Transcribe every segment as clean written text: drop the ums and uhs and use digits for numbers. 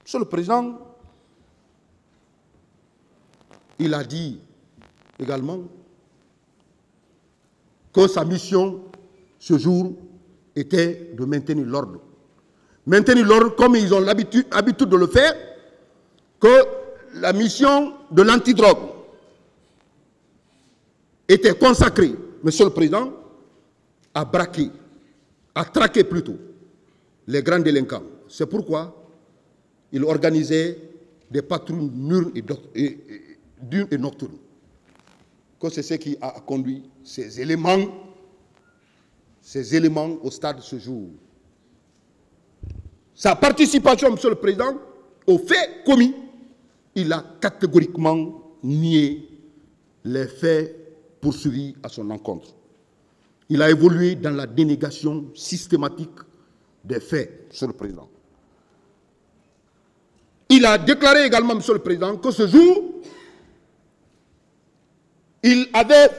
Monsieur le Président, il a dit également que sa mission ce jour était de maintenir l'ordre. Maintenir l'ordre comme ils ont l'habitude de le faire, que la mission de l'antidrogue était consacrée, Monsieur le Président, à braquer, à traquer plutôt, les grands délinquants. C'est pourquoi il organisait des patrouilles diurnes et nocturnes. Que c'est ce qui a conduit ces éléments au stade ce jour. Sa participation, Monsieur le Président, aux faits commis, il a catégoriquement nié les faits poursuivis à son encontre. Il a évolué dans la dénégation systématique des faits, Monsieur le Président. Il a déclaré également, Monsieur le Président, que ce jour, il avait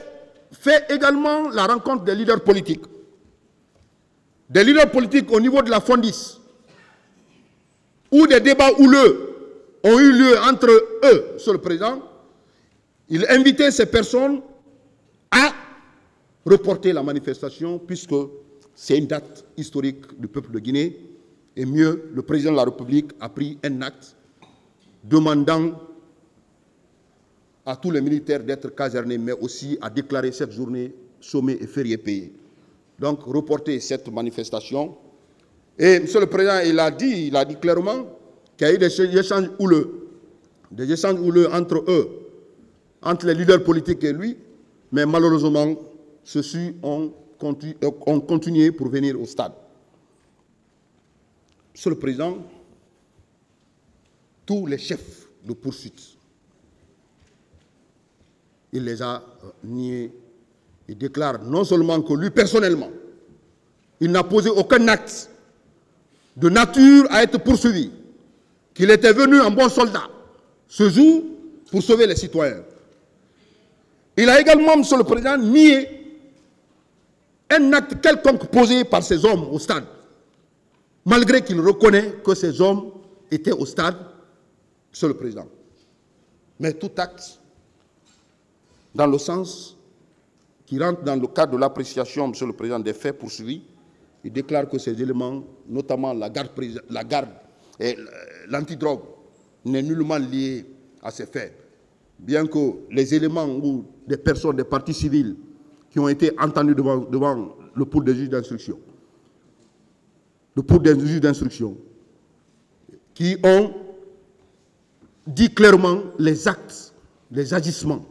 fait également la rencontre des leaders politiques. Des leaders politiques au niveau de la Fondis, où des débats houleux ont eu lieu entre eux, Monsieur le Président. Il invitait ces personnes à reporter la manifestation, puisque c'est une date historique du peuple de Guinée. Et mieux, le président de la République a pris un acte demandant à tous les militaires d'être casernés, mais aussi à déclarer cette journée chômée et férié payé. Donc, reporter cette manifestation. Et Monsieur le Président, il a dit clairement qu'il y a eu des échanges houleux entre eux, entre les leaders politiques et lui, mais malheureusement, ceux-ci ont continué pour venir au stade. Monsieur le Président, tous les chefs de poursuite, il les a niés. Il déclare non seulement que lui, personnellement, il n'a posé aucun acte de nature à être poursuivi, qu'il était venu en bon soldat ce jour pour sauver les citoyens. Il a également, Monsieur le Président, nié un acte quelconque posé par ces hommes au stade, malgré qu'il reconnaît que ces hommes étaient au stade, Monsieur le Président. Mais tout acte, dans le sens qui rentre dans le cadre de l'appréciation, Monsieur le Président, des faits poursuivis, il déclare que ces éléments, notamment la garde et l'antidrogue, n'est nullement lié à ces faits. Bien que les éléments ou des personnes, des parties civiles qui ont été entendus devant le pôle des juges d'instruction, qui ont dit clairement les actes, les agissements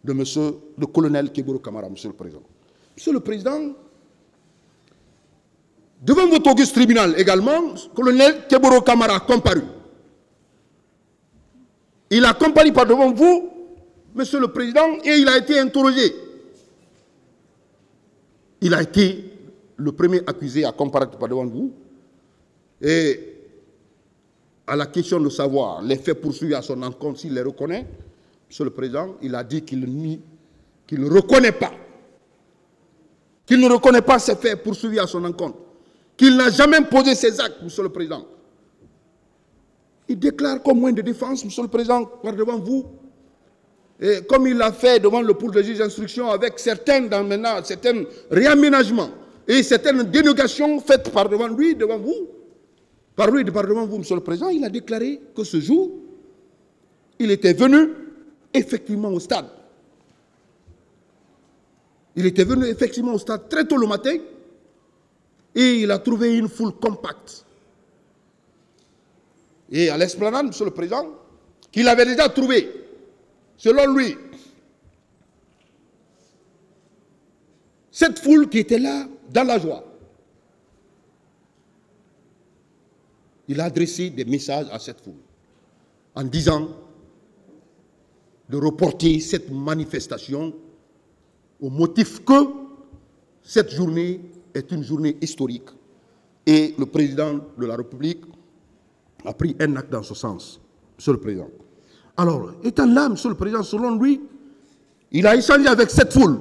de le colonel Keboro Kamara, Monsieur le Président. Monsieur le Président, devant votre auguste tribunal également, le colonel Keboro Kamara a comparu. Il a comparu par devant vous, Monsieur le Président, et il a été interrogé. Il a été le premier accusé à comparaître par devant vous. Et à la question de savoir les faits poursuivis à son encontre, s'il les reconnaît, Monsieur le Président, il a dit qu'il ne reconnaît pas. Qu'il ne reconnaît pas ces faits poursuivis à son encontre. Qu'il n'a jamais posé ces actes, Monsieur le Président. Il déclare comme moyen de défense, Monsieur le Président, par devant vous, et comme il l'a fait devant le pôle de juge d'instruction, avec certains réaménagements et certaines dénégations faites par devant lui, devant vous, Monsieur le Président, il a déclaré que ce jour, il était venu effectivement au stade. Il était venu effectivement au stade très tôt le matin et il a trouvé une foule compacte. Et à l'esplanade, Monsieur le Président, qu'il avait déjà trouvé, selon lui, cette foule qui était là dans la joie. Il a adressé des messages à cette foule en disant de reporter cette manifestation au motif que cette journée est une journée historique. Et le président de la République a pris un acte dans ce sens, Monsieur le Président. Alors, étant là, Monsieur le Président, selon lui, il a échangé avec cette foule.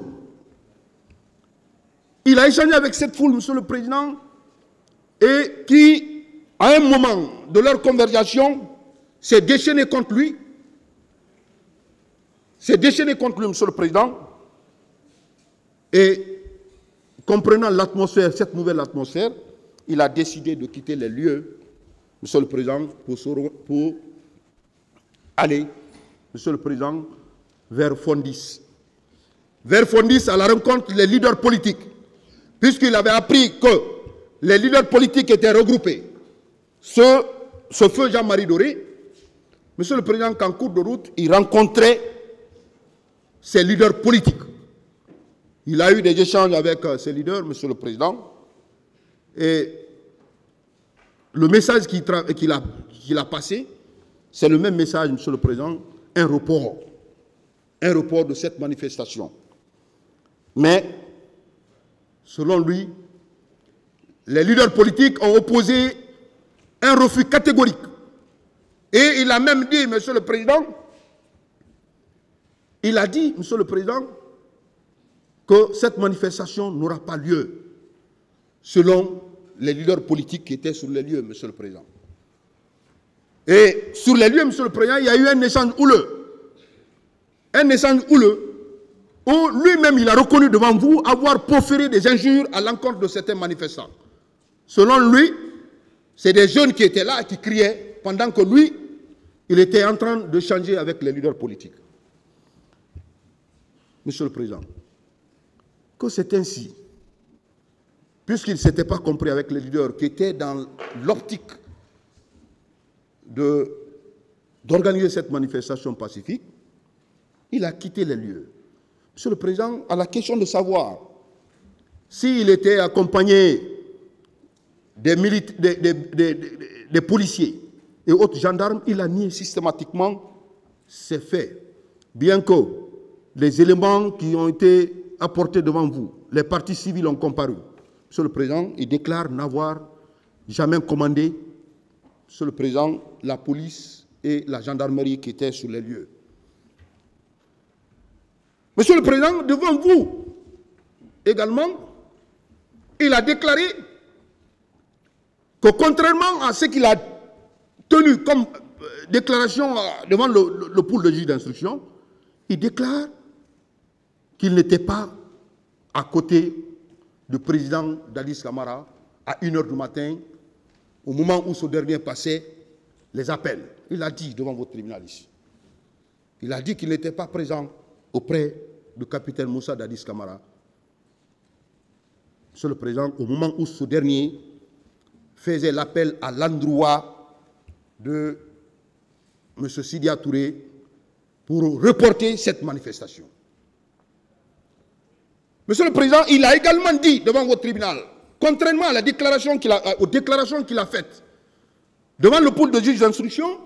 Il a échangé avec cette foule, Monsieur le Président, et qui à un moment de leur conversation, s'est déchaîné contre lui. S'est déchaîné contre lui, Monsieur le Président. Et comprenant l'atmosphère, cette nouvelle atmosphère, il a décidé de quitter les lieux, Monsieur le Président, pour aller, Monsieur le Président, vers Fondis. Vers Fondis, à la rencontre des leaders politiques, puisqu'il avait appris que les leaders politiques étaient regroupés. Ce feu Jean-Marie Doré, Monsieur le Président, qu'en cours de route, il rencontrait ses leaders politiques. Il a eu des échanges avec ses leaders, Monsieur le Président, et le message qu'il a passé, c'est le même message, Monsieur le Président, un report de cette manifestation. Mais, selon lui, les leaders politiques ont opposé un refus catégorique. Et il a même dit, Monsieur le Président, il a dit, Monsieur le Président, que cette manifestation n'aura pas lieu, selon les leaders politiques qui étaient sur les lieux, Monsieur le Président. Et sur les lieux, Monsieur le Président, il y a eu un échange houleux. Un échange houleux où lui-même, il a reconnu devant vous avoir proféré des injures à l'encontre de certains manifestants. Selon lui, c'est des jeunes qui étaient là et qui criaient, pendant que lui, il était en train de changer avec les leaders politiques. Monsieur le Président, que c'est ainsi, puisqu'il ne s'était pas compris avec les leaders qui étaient dans l'optique d'organiser cette manifestation pacifique, il a quitté les lieux. Monsieur le Président, à la question de savoir s'il était accompagné des policiers et autres gendarmes, il a nié systématiquement ces faits. Bien que les éléments qui ont été apportés devant vous, les parties civiles ont comparu. Monsieur le Président, il déclare n'avoir jamais commandé, Monsieur le Président, la police et la gendarmerie qui étaient sur les lieux. Monsieur le Président, devant vous également, il a déclaré que contrairement à ce qu'il a tenu comme déclaration devant le pool de juge d'instruction, il déclare qu'il n'était pas à côté du président Dadis Camara à 1h du matin, au moment où ce dernier passait les appels. Il a dit devant votre tribunal ici. Il a dit qu'il n'était pas présent auprès du capitaine Moussa Dadis Camara. Monsieur le Président, au moment où ce dernier faisait l'appel à l'endroit de M. Sidia Touré pour reporter cette manifestation. Monsieur le Président, il a également dit devant votre tribunal, contrairement à la déclaration aux déclarations qu'il a faites devant le pool de juge d'instruction,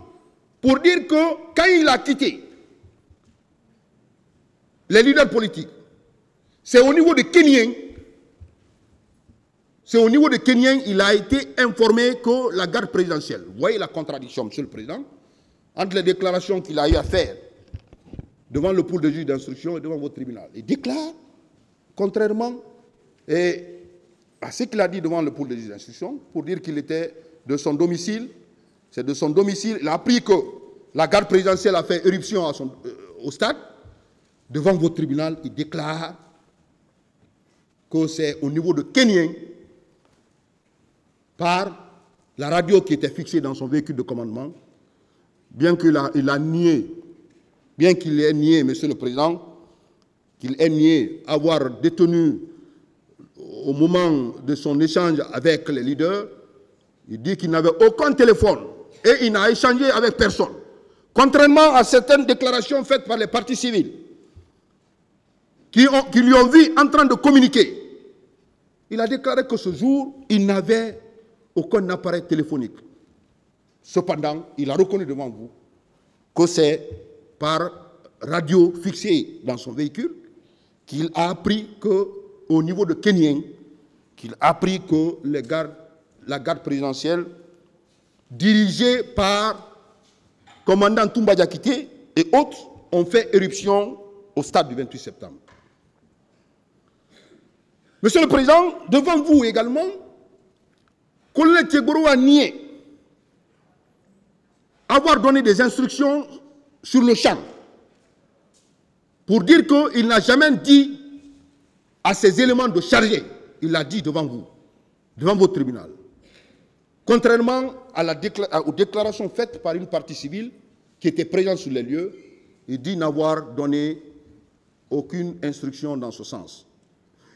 pour dire que quand il a quitté les leaders politiques, c'est au niveau de Kenyang, il a été informé que la garde présidentielle, vous voyez la contradiction, Monsieur le Président, entre les déclarations qu'il a eu à faire devant le pool de juge d'instruction et devant votre tribunal. Il déclare, contrairement à ce qu'il a dit devant le pool de juge d'instruction, pour dire qu'il était de son domicile, c'est de son domicile, il a appris que la garde présidentielle a fait éruption au stade. Devant votre tribunal, il déclare que c'est au niveau de Kenyang, par la radio qui était fixée dans son véhicule de commandement, bien qu'il ait nié, Monsieur le Président, qu'il ait nié avoir détenu au moment de son échange avec les leaders, il dit qu'il n'avait aucun téléphone et il n'a échangé avec personne. Contrairement à certaines déclarations faites par les partis civils, qui lui ont vu en train de communiquer. Il a déclaré que ce jour, il n'avait aucun appareil téléphonique. Cependant, il a reconnu devant vous que c'est par radio fixée dans son véhicule qu'il a appris qu'au niveau de Kenyang, qu'il a appris que la garde présidentielle, dirigée par commandant Toumba Diakité et autres, ont fait éruption au stade du 28 septembre. Monsieur le Président, devant vous également, Colonel Tiegoro a nié avoir donné des instructions sur le champ pour dire qu'il n'a jamais dit à ces éléments de charger. Il l'a dit devant vous, devant votre tribunal. Contrairement aux déclarations faites par une partie civile qui était présente sur les lieux, il dit n'avoir donné aucune instruction dans ce sens.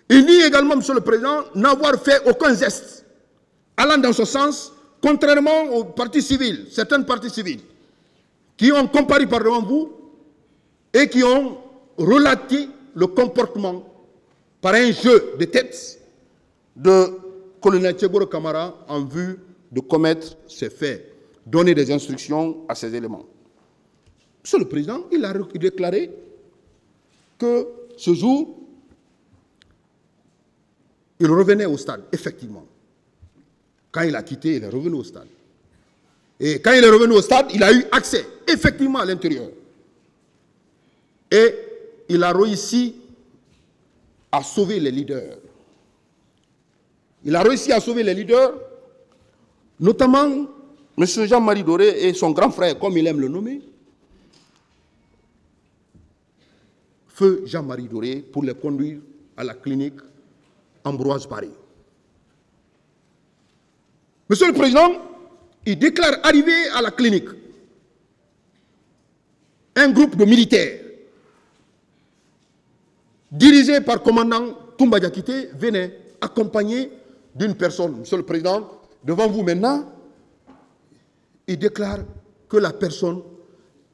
Il dit également, Monsieur le Président, n'avoir fait aucun geste allant dans ce sens, contrairement aux parties civiles, certaines parties civiles, qui ont comparu par devant vous et qui ont relaté le comportement par un jeu de tête de colonel Tchegoro Camara en vue de commettre ces faits, donner des instructions à ces éléments. Monsieur le Président, il a déclaré que ce jour, il revenait au stade, effectivement. Quand il a quitté, il est revenu au stade. Et quand il est revenu au stade, il a eu accès, effectivement, à l'intérieur. Et il a réussi à sauver les leaders. Il a réussi à sauver les leaders, notamment M. Jean-Marie Doré et son grand frère, comme il aime le nommer, Feu Jean-Marie Doré, pour les conduire à la clinique Ambroise Paré. Monsieur le Président, il déclare arriver à la clinique un groupe de militaires dirigé par le commandant Toumba Diakité venait accompagné d'une personne. Monsieur le Président, devant vous maintenant, il déclare que la personne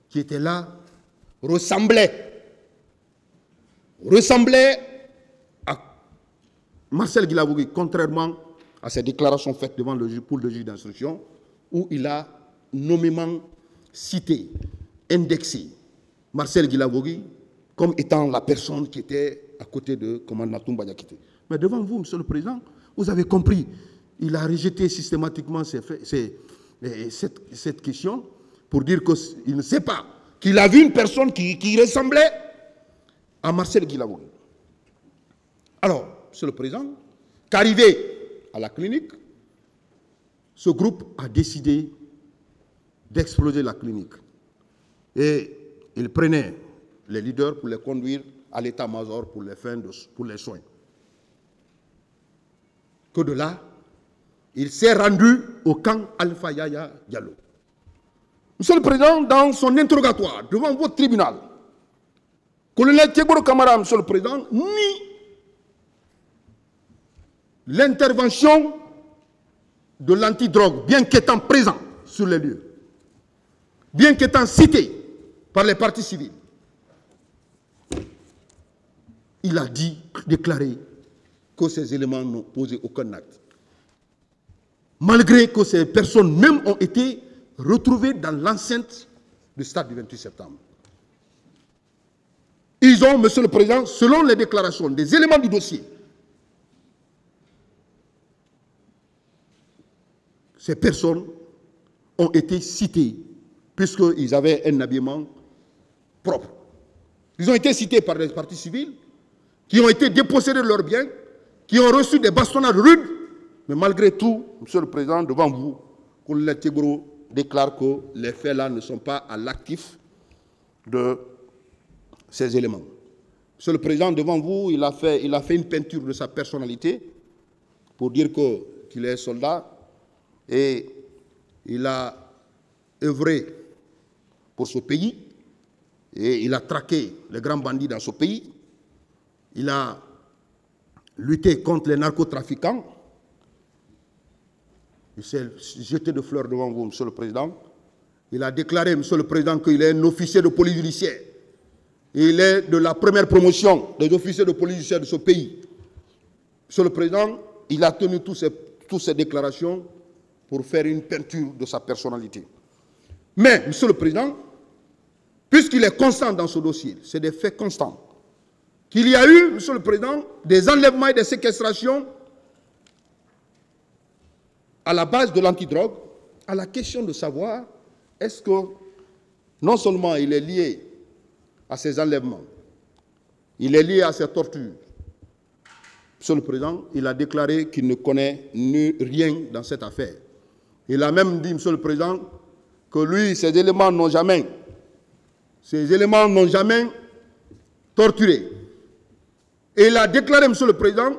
qui était là ressemblait à Marcel Guilavogui, contrairement à ses déclarations faites devant le juge d'instruction, où il a nommément cité, indexé Marcel Guilavogui comme étant la personne qui était à côté de commandant Toumba Diakité. Mais devant vous, Monsieur le Président, vous avez compris, il a rejeté systématiquement cette question pour dire qu'il ne sait pas, qu'il a vu une personne qui ressemblait à Marcel Guilavogui. Alors, Monsieur le Président, qu'arrivé à la clinique, ce groupe a décidé d'exploser la clinique. Et il prenait les leaders pour les conduire à l'état-major pour les soins. Que de là, il s'est rendu au camp Alpha Yaya Diallo. Monsieur le Président, dans son interrogatoire devant votre tribunal, colonel Tchegoro Camara, Monsieur le Président, nie l'intervention de l'antidrogue, bien qu'étant présent sur les lieux, bien qu'étant cité par les partis civils. Il a déclaré que ces éléments n'ont posé aucun acte. Malgré que ces personnes même ont été retrouvées dans l'enceinte du stade du 28 septembre. Ils ont, Monsieur le Président, selon les déclarations des éléments du dossier, ces personnes ont été citées puisqu'ils avaient un habillement propre. Ils ont été cités par les partis civils qui ont été dépossédés de leurs biens, qui ont reçu des bastonnades rudes, mais malgré tout, Monsieur le Président, devant vous, colonel Tchegoro déclare que les faits là ne sont pas à l'actif de ces éléments. Monsieur le Président, devant vous, il a fait une peinture de sa personnalité pour dire qu'il est soldat et il a œuvré pour ce pays et il a traqué les grands bandits dans ce pays. Il a lutté contre les narcotrafiquants. Il s'est jeté de fleurs devant vous, Monsieur le Président. Il a déclaré, Monsieur le Président, qu'il est un officier de police judiciaire. Il est de la première promotion des officiers de police judiciaire de ce pays. Monsieur le Président, il a tenu toutes ces déclarations pour faire une peinture de sa personnalité. Mais, Monsieur le Président, puisqu'il est constant dans ce dossier, c'est des faits constants, qu'il y a eu, Monsieur le Président, des enlèvements et des séquestrations à la base de l'antidrogue, à la question de savoir est-ce que non seulement il est lié à ces enlèvements, il est lié à ces tortures. Monsieur le Président, il a déclaré qu'il ne connaît rien dans cette affaire. Il a même dit, Monsieur le Président, que lui, ces éléments n'ont jamais torturé. Et il a déclaré, Monsieur le Président,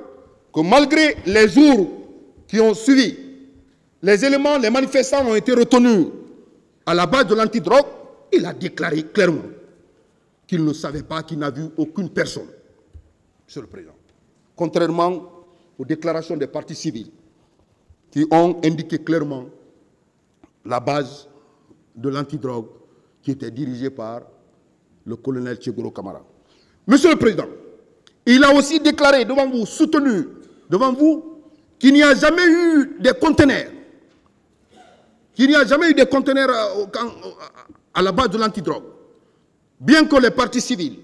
que malgré les jours qui ont suivi, les manifestants ont été retenus à la base de l'antidrogue. Il a déclaré clairement qu'il ne savait pas, qu'il n'a vu aucune personne, Monsieur le Président. Contrairement aux déclarations des partis civils qui ont indiqué clairement la base de l'antidrogue qui était dirigée par le colonel Tchegoro Camara. Monsieur le Président, il a aussi déclaré devant vous, soutenu devant vous, qu'il n'y a jamais eu de conteneurs. Qu'il n'y a jamais eu de conteneurs à la base de l'antidrogue. Bien que les partis civils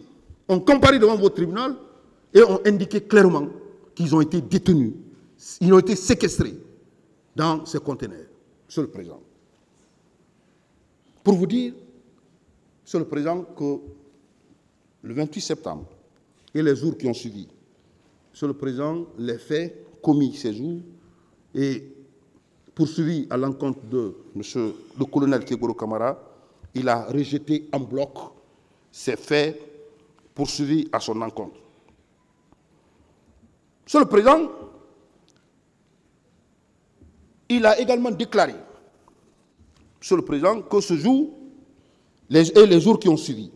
ont comparé devant votre tribunal et ont indiqué clairement qu'ils ont été détenus, ils ont été séquestrés dans ces conteneurs. Monsieur le Président. Pour vous dire, Monsieur le Président, que le 28 septembre et les jours qui ont suivi, Monsieur le Président, les faits commis ces jours et poursuivis à l'encontre de Monsieur le colonel Tchegoro Camara, il a rejeté en bloc ces faits poursuivis à son encontre. Monsieur le Président, il a également déclaré, Monsieur le Président, que ce jour et les jours qui ont suivi,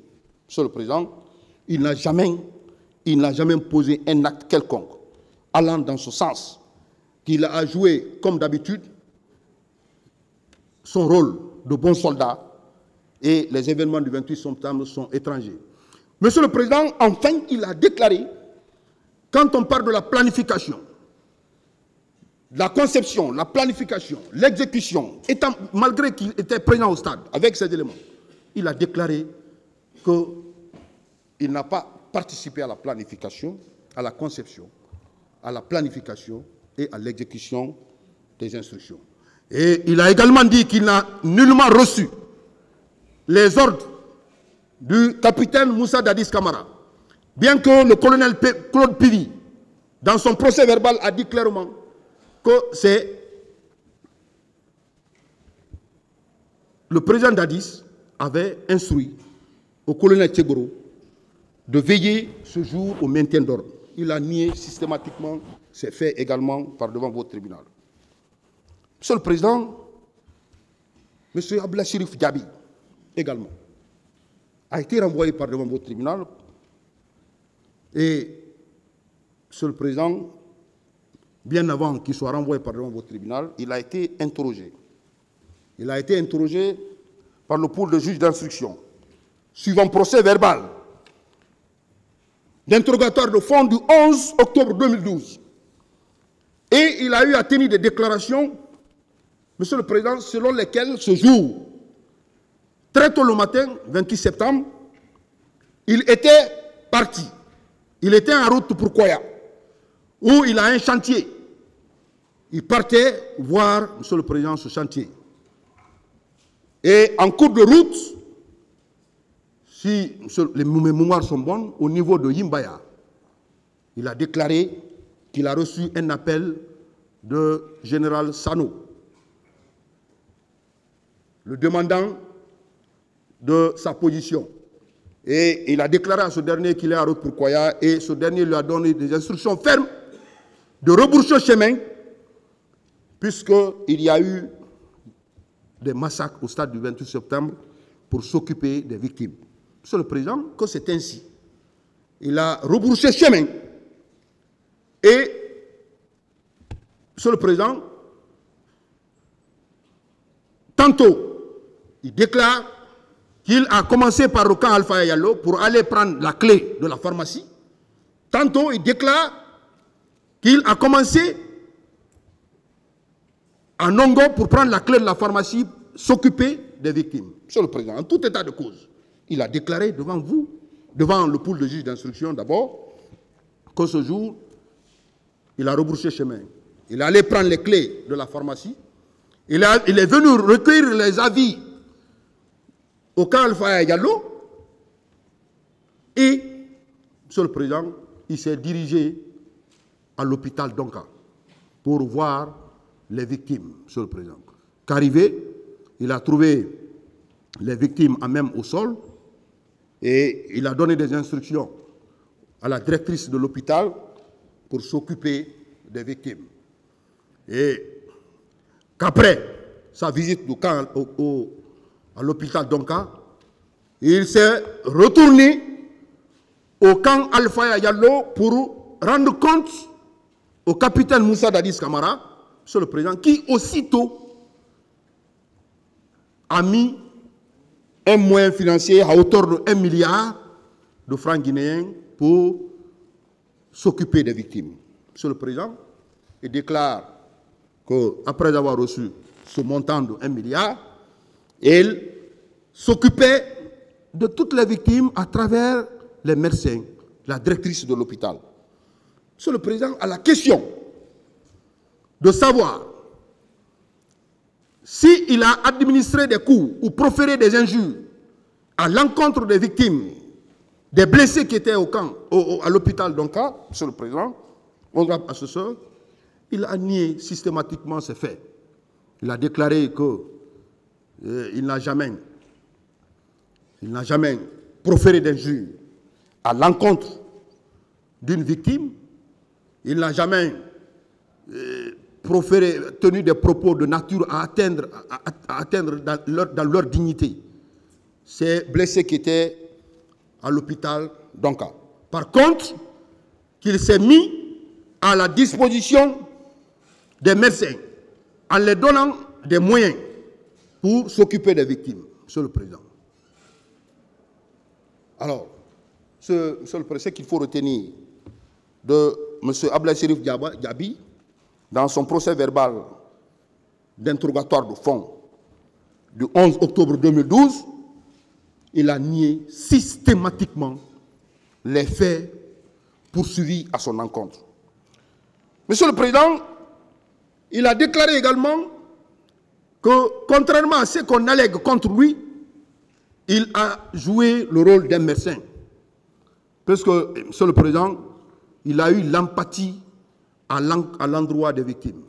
Monsieur le Président, il n'a jamais posé un acte quelconque allant dans ce sens, qu'il a joué, comme d'habitude, son rôle de bon soldat et les événements du 28 septembre sont étrangers. Monsieur le Président, enfin, il a déclaré, quand on parle de la planification, la conception, la planification, l'exécution, malgré qu'il était présent au stade avec ces éléments, il a déclaré qu'il n'a pas participé à la planification, à la conception, à la planification et à l'exécution des instructions. Et il a également dit qu'il n'a nullement reçu les ordres du capitaine Moussa Dadis Camara, bien que le colonel Claude Pivi, dans son procès verbal, a dit clairement que c'est le président Dadis avait instruit au colonel Tchegoro de veiller ce jour au maintien d'ordre. Il a nié systématiquement ces faits également par devant votre tribunal. Monsieur le Président, M. Abdallah Chérif Diaby également a été renvoyé par devant votre tribunal et, Monsieur le Président, bien avant qu'il soit renvoyé par devant votre tribunal, il a été interrogé. Il a été interrogé par le pôle de juge d'instruction, suivant procès verbal d'interrogatoire de fond du 11 octobre 2012. Et il a eu à tenir des déclarations, Monsieur le Président, selon lesquelles ce jour, très tôt le matin, 28 septembre, il était parti. Il était en route pour Koya, où il a un chantier. Il partait voir, Monsieur le Président, ce chantier. Et en cours de route, si les mémoires sont bonnes, au niveau de Yimbaya, il a déclaré qu'il a reçu un appel de général Sano, le demandant de sa position. Et il a déclaré à ce dernier qu'il est en route pour Koya, et ce dernier lui a donné des instructions fermes de rebrousser chemin, puisqu'il y a eu des massacres au stade du 28 septembre pour s'occuper des victimes. Monsieur le Président, que c'est ainsi. Il a rebroussé chemin. Et, Monsieur le Président, tantôt, il déclare qu'il a commencé par le camp Alpha Yallo pour aller prendre la clé de la pharmacie. Tantôt, il déclare qu'il a commencé à Nongo pour prendre la clé de la pharmacie, s'occuper des victimes. Monsieur le Président, en tout état de cause, il a déclaré devant vous, devant le pôle de juge d'instruction d'abord, que ce jour, il a rebroussé chemin. Il est allé prendre les clés de la pharmacie. Il est venu recueillir les avis au camp Alpha Yallo. Et, Monsieur le Président, il s'est dirigé à l'hôpital Donka pour voir les victimes, Monsieur le Président. Qu'arrivé, il a trouvé les victimes à même au sol et il a donné des instructions à la directrice de l'hôpital pour s'occuper des victimes. Et qu'après sa visite à l'hôpital d'Onka, il s'est retourné au camp Alpha Yallo pour rendre compte au capitaine Moussa Dadis Camara, monsieur le président, qui aussitôt a mis un moyen financier à hauteur de 1 milliard de francs guinéens pour s'occuper des victimes. Monsieur le président, il déclare qu'après avoir reçu ce montant de 1 milliard, il s'occupait de toutes les victimes à travers les médecins, la directrice de l'hôpital. Monsieur le Président, à la question de savoir s'il a administré des coups ou proféré des injures à l'encontre des victimes, des blessés qui étaient au camp, à l'hôpital d'Onka, Monsieur le Président, honorable assesseur, il a nié systématiquement ces faits. Il a déclaré qu'il n'a jamais proféré d'injures à l'encontre d'une victime. Il n'a jamais tenu des propos de nature à atteindre dans leur dignité ces blessés qui étaient à l'hôpital d'Onka. Par contre, qu'il s'est mis à la disposition des médecins en les donnant des moyens pour s'occuper des victimes, Monsieur le Président. Alors, Monsieur le Président, ce qu'il faut retenir de M. Ablaye Cherif Diaby, dans son procès verbal d'interrogatoire de fond du 11 octobre 2012, il a nié systématiquement les faits poursuivis à son encontre. Monsieur le Président, il a déclaré également que, contrairement à ce qu'on allègue contre lui, il a joué le rôle d'un médecin. Parce que, Monsieur le Président, il a eu l'empathie à l'endroit des victimes.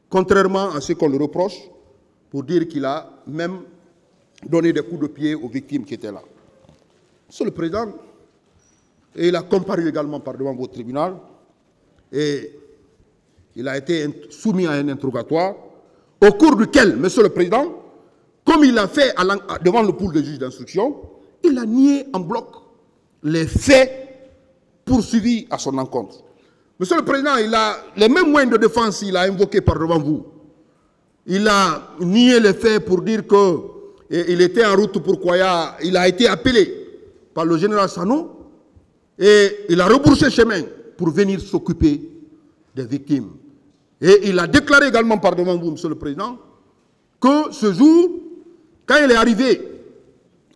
Contrairement à ce qu'on le reproche, pour dire qu'il a même donné des coups de pied aux victimes qui étaient là. Monsieur le Président, et il a comparu également par devant votre tribunal, et il a été soumis à un interrogatoire, au cours duquel, Monsieur le Président, comme il l'a fait devant le pool de juges d'instruction, il a nié en bloc les faits poursuivis à son encontre. Monsieur le Président, il a les mêmes moyens de défense qu'il a invoqués par devant vous. Il a nié les faits pour dire qu'il était en route pour Koya. Il a été appelé par le général Sano et il a rebroussé chemin pour venir s'occuper des victimes. Et il a déclaré également par devant vous, Monsieur le Président, que ce jour, quand il est arrivé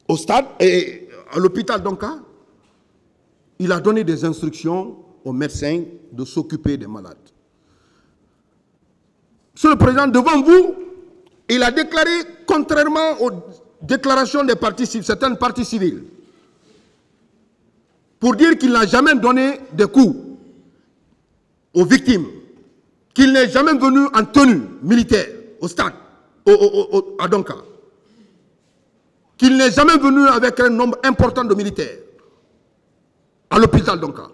au stade et à l'hôpital d'Onka, il a donné des instructions aux médecins de s'occuper des malades. Monsieur le Président, devant vous, il a déclaré, contrairement aux déclarations des partis civiles, certaines parties civiles, pour dire qu'il n'a jamais donné de coups aux victimes, qu'il n'est jamais venu en tenue militaire au stade, à Donka, qu'il n'est jamais venu avec un nombre important de militaires à l'hôpital d'Onka.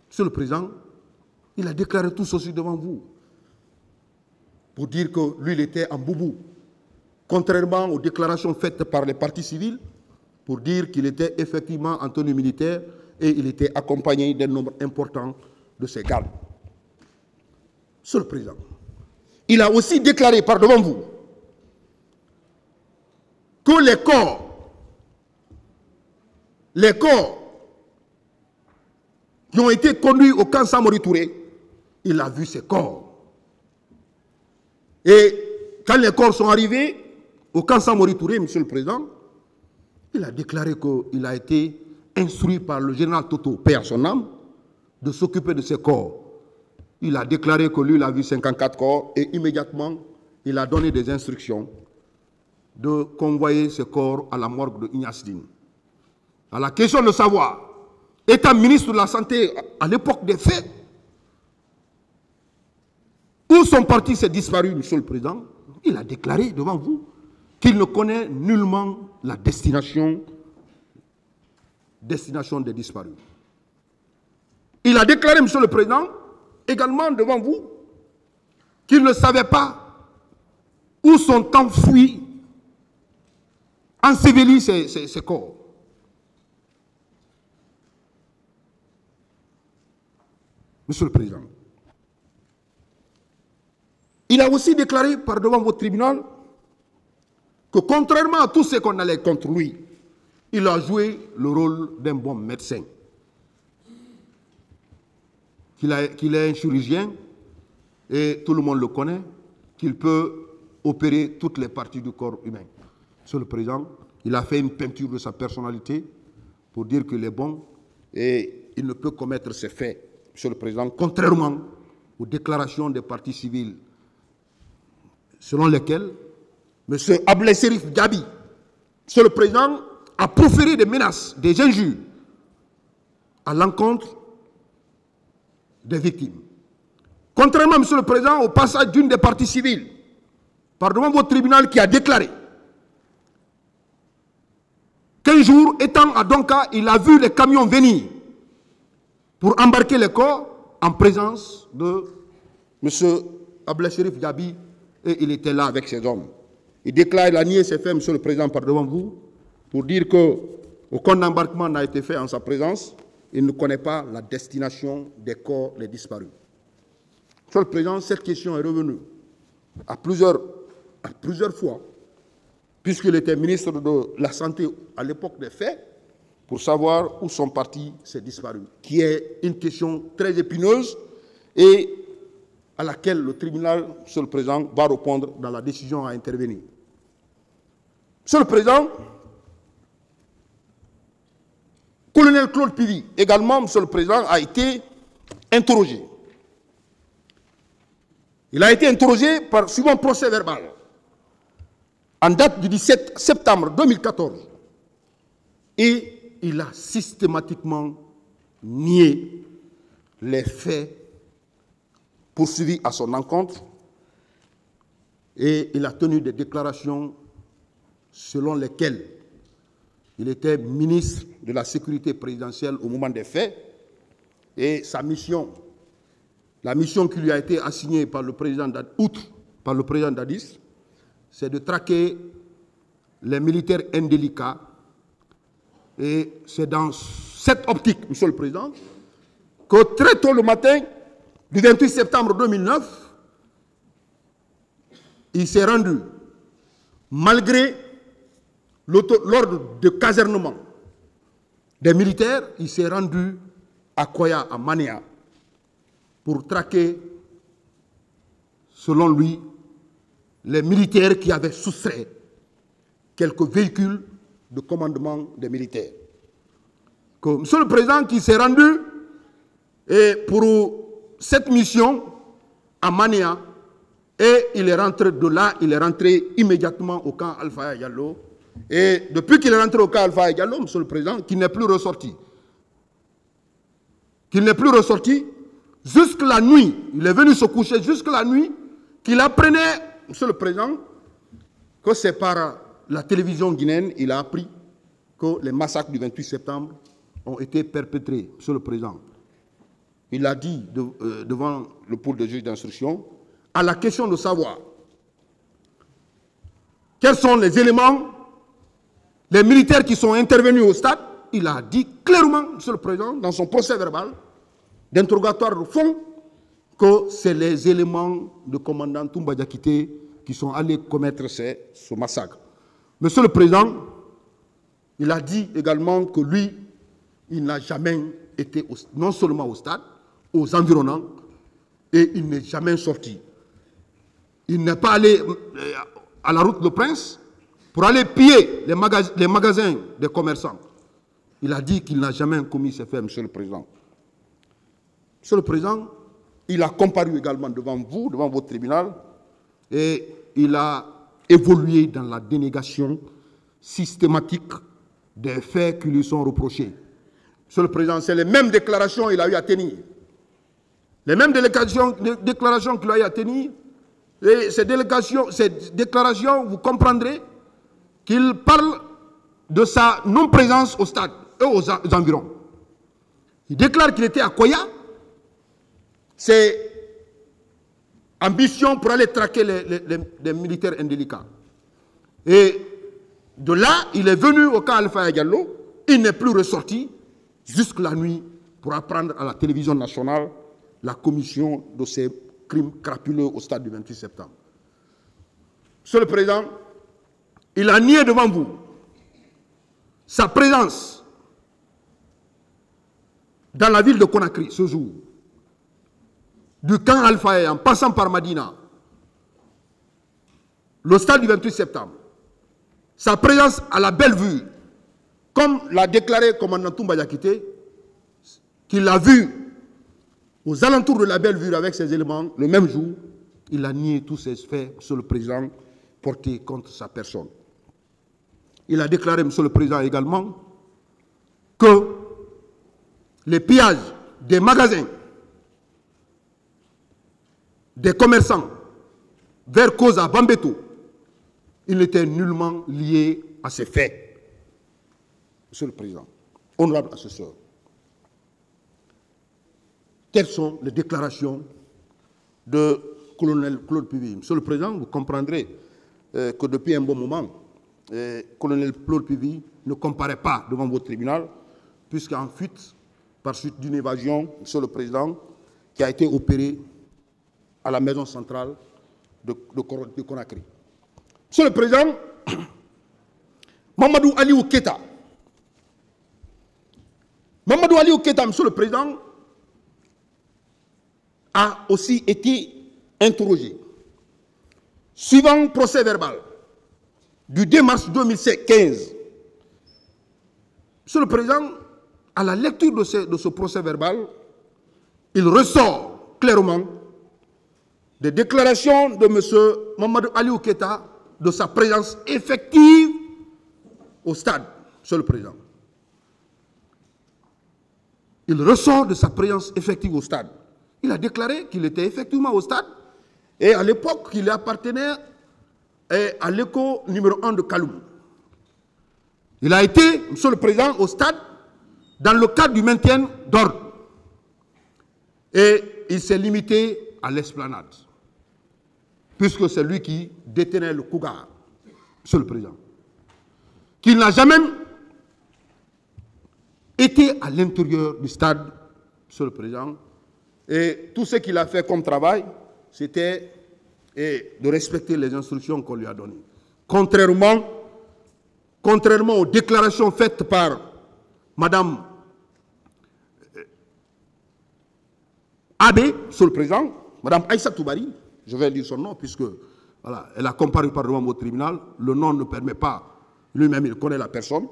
Monsieur le Président, il a déclaré tout ceci devant vous pour dire que lui, il était en boubou, contrairement aux déclarations faites par les partis civils, pour dire qu'il était effectivement en tenue militaire et il était accompagné d'un nombre important de ses gardes. Monsieur le Président, il a aussi déclaré par devant vous que les corps qui ont été conduits au camp Samori Touré, il a vu ces corps. Et quand les corps sont arrivés au camp Samori Touré, Monsieur le Président, il a déclaré qu'il a été instruit par le général Toto, paix à son âme, de s'occuper de ces corps. Il a déclaré que lui, il a vu 54 corps et immédiatement, il a donné des instructions de convoyer ces corps à la morgue de Ignace Dine. À la question de savoir, étant ministre de la Santé à l'époque des faits, où son parti s'est disparu, Monsieur le Président, il a déclaré devant vous qu'il ne connaît nullement la destination des disparus. Il a déclaré, Monsieur le Président, également devant vous, qu'il ne savait pas où sont enfouis, ensevelis ces corps. Monsieur le Président, il a aussi déclaré par devant votre tribunal que contrairement à tout ce qu'on allait contre lui, il a joué le rôle d'un bon médecin. Qu'il est un chirurgien, et tout le monde le connaît, qu'il peut opérer toutes les parties du corps humain. Monsieur le Président, il a fait une peinture de sa personnalité pour dire qu'il est bon et il ne peut commettre ces faits, Monsieur le Président, contrairement aux déclarations des partis civils selon lesquelles M. Ablaye Serif Diaby, Monsieur le Président, a proféré des menaces, des injures à l'encontre des victimes. Contrairement, Monsieur le Président, au passage d'une des parties civiles, par devant votre tribunal qui a déclaré qu'un jour, étant à Donka, il a vu les camions venir pour embarquer les corps en présence de M. Ablaye Serif Diaby, et il était là avec ses hommes. Il déclare, il a nié ses faits, Monsieur le Président, par devant vous, pour dire qu'aucun embarquement n'a été fait en sa présence. Il ne connaît pas la destination des corps des disparus. Monsieur le Président, cette question est revenue à plusieurs fois, puisqu'il était ministre de la Santé à l'époque des faits, pour savoir où sont partis ces disparus, qui est une question très épineuse et à laquelle le tribunal, Monsieur le Président, va répondre dans la décision à intervenir. Monsieur le Président, colonel Claude Pivy, également, Monsieur le Président, a été interrogé. Il a été interrogé par suivant procès verbal en date du 17 septembre 2014 et il a systématiquement nié les faits poursuivis à son encontre et il a tenu des déclarations selon lesquelles il était ministre de la sécurité présidentielle au moment des faits et sa mission, la mission qui lui a été assignée par le président Dadis, c'est de traquer les militaires indélicats. Et c'est dans cette optique, Monsieur le Président, que très tôt le matin du 28 septembre 2009, il s'est rendu, malgré l'ordre de casernement des militaires, il s'est rendu à Koya, à Manéa, pour traquer, selon lui, les militaires qui avaient soustrait quelques véhicules de commandement des militaires. Monsieur le Président qui s'est rendu et pour cette mission à Manéa, et il est rentré de là, il est rentré immédiatement au camp Alpha Diallo. Et depuis qu'il est rentré au camp Alpha Diallo, Monsieur le Président, qu'il n'est plus ressorti. Jusque la nuit, il est venu se coucher jusque la nuit, qu'il apprenait, Monsieur le Président, que c'est par la télévision guinéenne, il a appris que les massacres du 28 septembre ont été perpétrés, Monsieur le Président. Il a dit devant le pôle de juge d'instruction, à la question de savoir quels sont les éléments, les militaires qui sont intervenus au stade, il a dit clairement, Monsieur le Président, dans son procès verbal d'interrogatoire de fond, que c'est les éléments de commandant Toumba Diakité qui sont allés commettre ce massacre. Monsieur le Président, il a dit également que lui, il n'a jamais été non seulement au stade, aux environnants, et il n'est jamais sorti. Il n'est pas allé à la route de Prince pour aller piller les magasins des commerçants. Il a dit qu'il n'a jamais commis ces faits, Monsieur le Président. Monsieur le Président, il a comparu également devant vous, devant votre tribunal, et il a évolué dans la dénégation systématique des faits qui lui sont reprochés. Monsieur le Président, c'est les mêmes déclarations qu'il a eu à tenir. Les mêmes déclarations qu'il a eu à tenir. Et ces déclarations, vous comprendrez qu'il parle de sa non-présence au stade et aux environs. Il déclare qu'il était à Koya. C'est ambition pour aller traquer les militaires indélicats. Et de là, il est venu au camp Alpha Diallo. Il n'est plus ressorti jusqu'à la nuit pour apprendre à la télévision nationale la commission de ces crimes crapuleux au stade du 28 septembre. Monsieur le Président, il a nié devant vous sa présence dans la ville de Conakry ce jour, du camp Alpha en passant par Madina, le stade du 28 septembre, sa présence à la Belle-Vue, comme l'a déclaré le commandant Toumba Diakité, qu'il a vu aux alentours de la Belle-Vue avec ses éléments le même jour, il a nié tous ces faits, Monsieur le Président, portés contre sa personne. Il a déclaré, Monsieur le Président, également, que les pillages des magasins, des commerçants, vers Koza, Bambeto, il n'était nullement lié à ces faits. Monsieur le Président, honorable assesseur, telles sont les déclarations de colonel Claude Puvis. Monsieur le Président, vous comprendrez que depuis un bon moment, colonel Claude Puvis ne comparaît pas devant votre tribunal, puisqu'en fuite, par suite d'une évasion, Monsieur le Président, qui a été opérée à la maison centrale de Conakry. Monsieur le Président, Mamadou Aliou Keita. Mamadou Aliou Keita, Monsieur le Président, a aussi été interrogé. Suivant procès verbal du 2 mars 2015, Monsieur le Président, à la lecture de ce procès verbal, il ressort clairement des déclarations de M. Mamadou Aliou Keita de sa présence effective au stade, Monsieur le Président. Il ressort de sa présence effective au stade. Il a déclaré qu'il était effectivement au stade et à l'époque qu'il appartenait à l'écho numéro 1 de Kaloum. Il a été, Monsieur le Président, au stade dans le cadre du maintien d'ordre. Et il s'est limité à l'esplanade, puisque c'est lui qui détenait le Cougar, Monsieur le Président. Qu'il n'a jamais été à l'intérieur du stade, Monsieur le Président, et tout ce qu'il a fait comme travail, c'était de respecter les instructions qu'on lui a données. Contrairement aux déclarations faites par Madame Abbé, Monsieur le Président, Madame Aïssa Toubari, je vais lire son nom puisque voilà, elle a comparu par devant votre tribunal, le nom ne permet pas, lui-même il connaît la personne,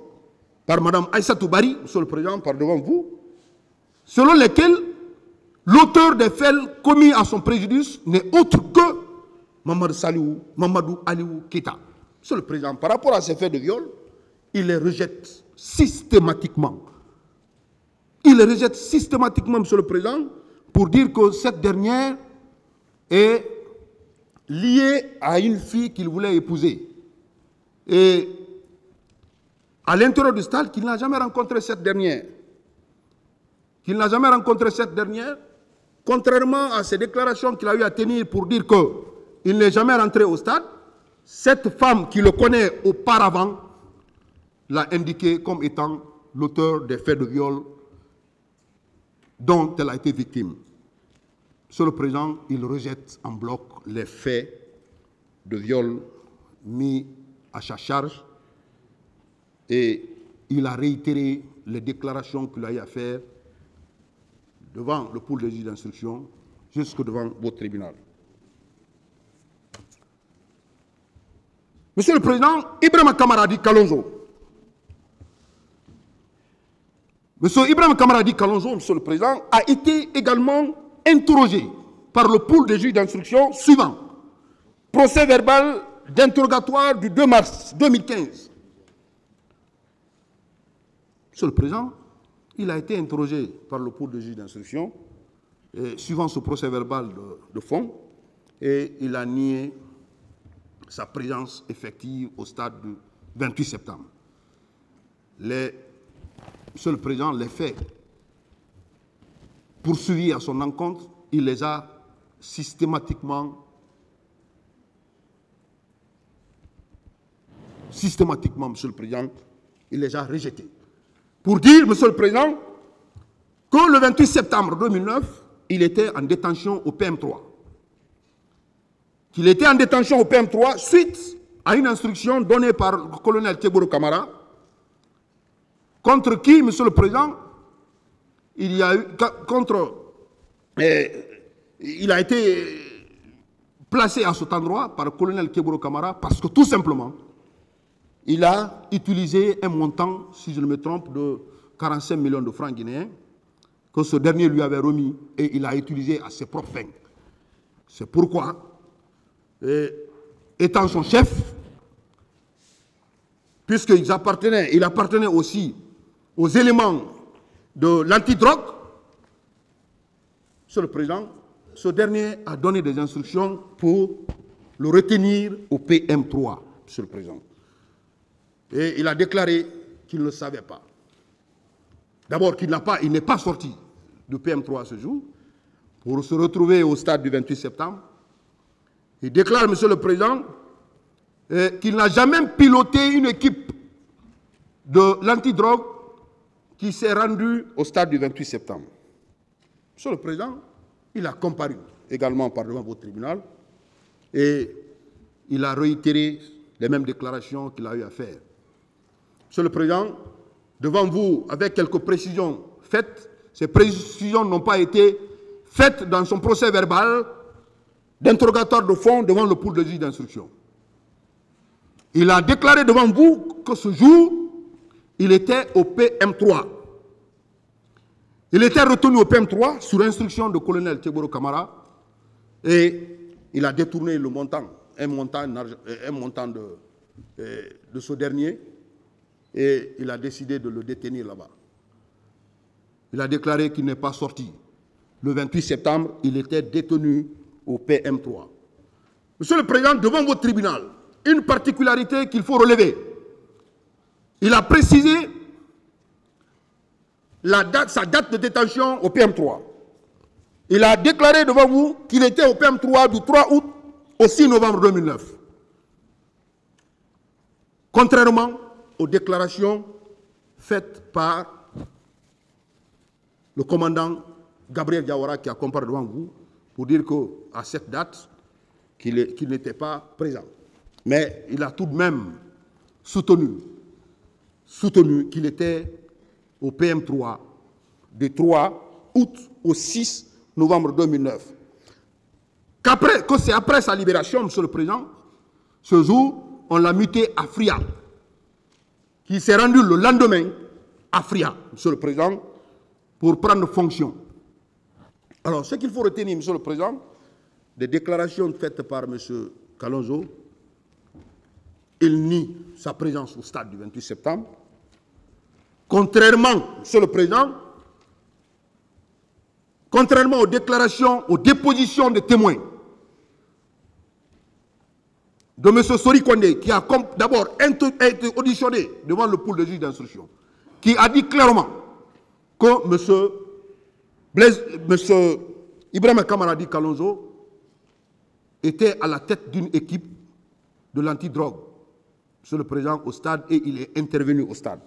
par Madame Aïssa Toubari, Monsieur le Président, par devant vous, selon lesquels l'auteur des faits commis à son préjudice n'est autre que Mamadou Aliou Keita. Monsieur le Président, par rapport à ces faits de viol, il les rejette systématiquement. Il les rejette systématiquement, Monsieur le Président, pour dire que cette dernière est liée à une fille qu'il voulait épouser. Et à l'intérieur du stade, qu'il n'a jamais rencontré cette dernière. Qu'il n'a jamais rencontré cette dernière, contrairement à ses déclarations qu'il a eu à tenir pour dire qu'il n'est jamais rentré au stade, cette femme qui le connaît auparavant l'a indiqué comme étant l'auteur des faits de viol dont elle a été victime. Monsieur le Président, il rejette en bloc les faits de viol mis à sa charge et il a réitéré les déclarations qu'il a eu à faire devant le pôle des juges d'instruction jusque devant votre tribunal. Monsieur le Président, Ibrahima Kamaradi Kalonzo. Monsieur Ibrahima Kamaradi Kalonzo, Monsieur le Président, a été également interrogé par le pôle des juges d'instruction suivant. Procès verbal d'interrogatoire du 2 mars 2015. Monsieur le Président, il a été interrogé par le pôle des juges d'instruction suivant ce procès verbal de fond et il a nié sa présence effective au stade 28 septembre. Monsieur le Président, les faits poursuivis à son encontre, il les a systématiquement, Monsieur le Président, il les a rejetés. Pour dire, Monsieur le Président, que le 28 septembre 2009, il était en détention au PM3. Qu'il était en détention au PM3 suite à une instruction donnée par le colonel Teboro Camara, contre qui, Monsieur le Président, il a été placé à cet endroit par le colonel Teboro Camara parce que tout simplement, il a utilisé un montant, si je ne me trompe, de 45 millions de francs guinéens que ce dernier lui avait remis et il a utilisé à ses propres fins. C'est pourquoi, étant son chef, puisqu'il appartenait aussi aux éléments de l'antidrogue, Monsieur le Président, ce dernier a donné des instructions pour le retenir au PM3, Monsieur le Président. Et il a déclaré qu'il ne le savait pas. D'abord, il n'est pas sorti du PM3 à ce jour pour se retrouver au stade du 28 septembre. Il déclare, Monsieur le Président, qu'il n'a jamais piloté une équipe de l'antidrogue qui s'est rendue au stade du 28 septembre. Monsieur le Président, il a comparu également par devant votre tribunal et il a réitéré les mêmes déclarations qu'il a eu à faire. Monsieur le Président, devant vous, avec quelques précisions faites, ces précisions n'ont pas été faites dans son procès verbal d'interrogatoire de fond devant le pool de juge d'instruction. Il a déclaré devant vous que ce jour, il était au PM3. Il était retenu au PM3 sur instruction du colonel Teboro Camara et il a détourné le montant, un montant de ce dernier et il a décidé de le détenir là-bas. Il a déclaré qu'il n'est pas sorti. Le 28 septembre, il était détenu au PM3. Monsieur le Président, devant votre tribunal, une particularité qu'il faut relever. Il a précisé sa date de détention au PM3. Il a déclaré devant vous qu'il était au PM3 du 3 août au 6 novembre 2009. Contrairement aux déclarations faites par le commandant Gabriel Diawara qui a comparé devant vous pour dire qu'à cette date, qu'il n'était pas présent. Mais il a tout de même soutenu qu'il était au PM3 du 3 août au 6 novembre 2009. Que c'est après sa libération, Monsieur le Président, ce jour, on l'a muté à Fria, qui s'est rendu le lendemain à Fria, Monsieur le Président, pour prendre fonction. Alors, ce qu'il faut retenir, Monsieur le Président, des déclarations faites par M. Kalonzo, il nie sa présence au stade du 28 septembre. Contrairement, Monsieur le Président, contrairement aux déclarations, aux dépositions de témoins de M. Sori Kondé, qui a d'abord été auditionné devant le pool de juge d'instruction, qui a dit clairement que M. Ibrahima Kamaradi Kalonzo était à la tête d'une équipe de l'antidrogue, Monsieur le Président, au stade, et il est intervenu au stade.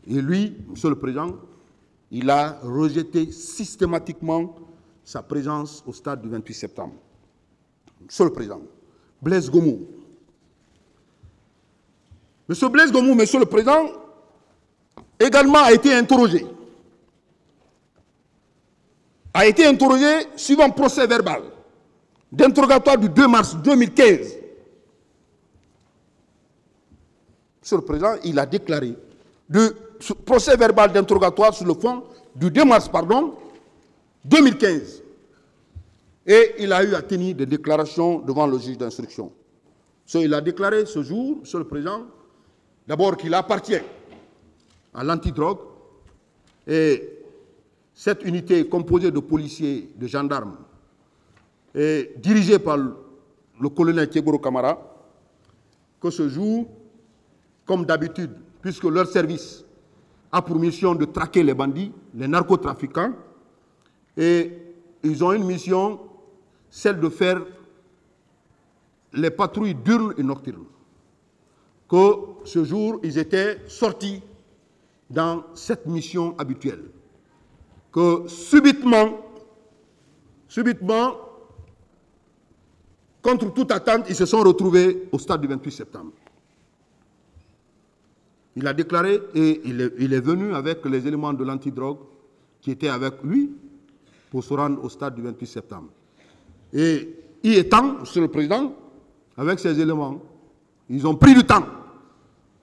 Et lui, Monsieur le Président, il a rejeté systématiquement sa présence au stade du 28 septembre. Monsieur le Président, Blaise Gomou. Monsieur Blaise Gomou, Monsieur le Président, également a été interrogé. A été interrogé suivant procès verbal d'interrogatoire du 2 mars 2015. Monsieur le Président, il a déclaré de procès verbal d'interrogatoire sur le fond du 2 mars 2015. Et il a eu à tenir des déclarations devant le juge d'instruction. Il a déclaré ce jour, Monsieur le Président, d'abord qu'il appartient à l'antidrogue et cette unité composée de policiers, de gendarmes, et dirigée par le colonel Teboro Camara, que ce jour, comme d'habitude, puisque leur service a pour mission de traquer les bandits, les narcotrafiquants, et ils ont une mission, celle de faire les patrouilles diurnes et nocturnes. Que ce jour, ils étaient sortis dans cette mission habituelle. Que subitement, contre toute attente, ils se sont retrouvés au stade du 28 septembre. Il a déclaré, et il est venu avec les éléments de l'antidrogue qui étaient avec lui pour se rendre au stade du 28 septembre. Et y étant, Monsieur le Président, avec ces éléments, ils ont pris du temps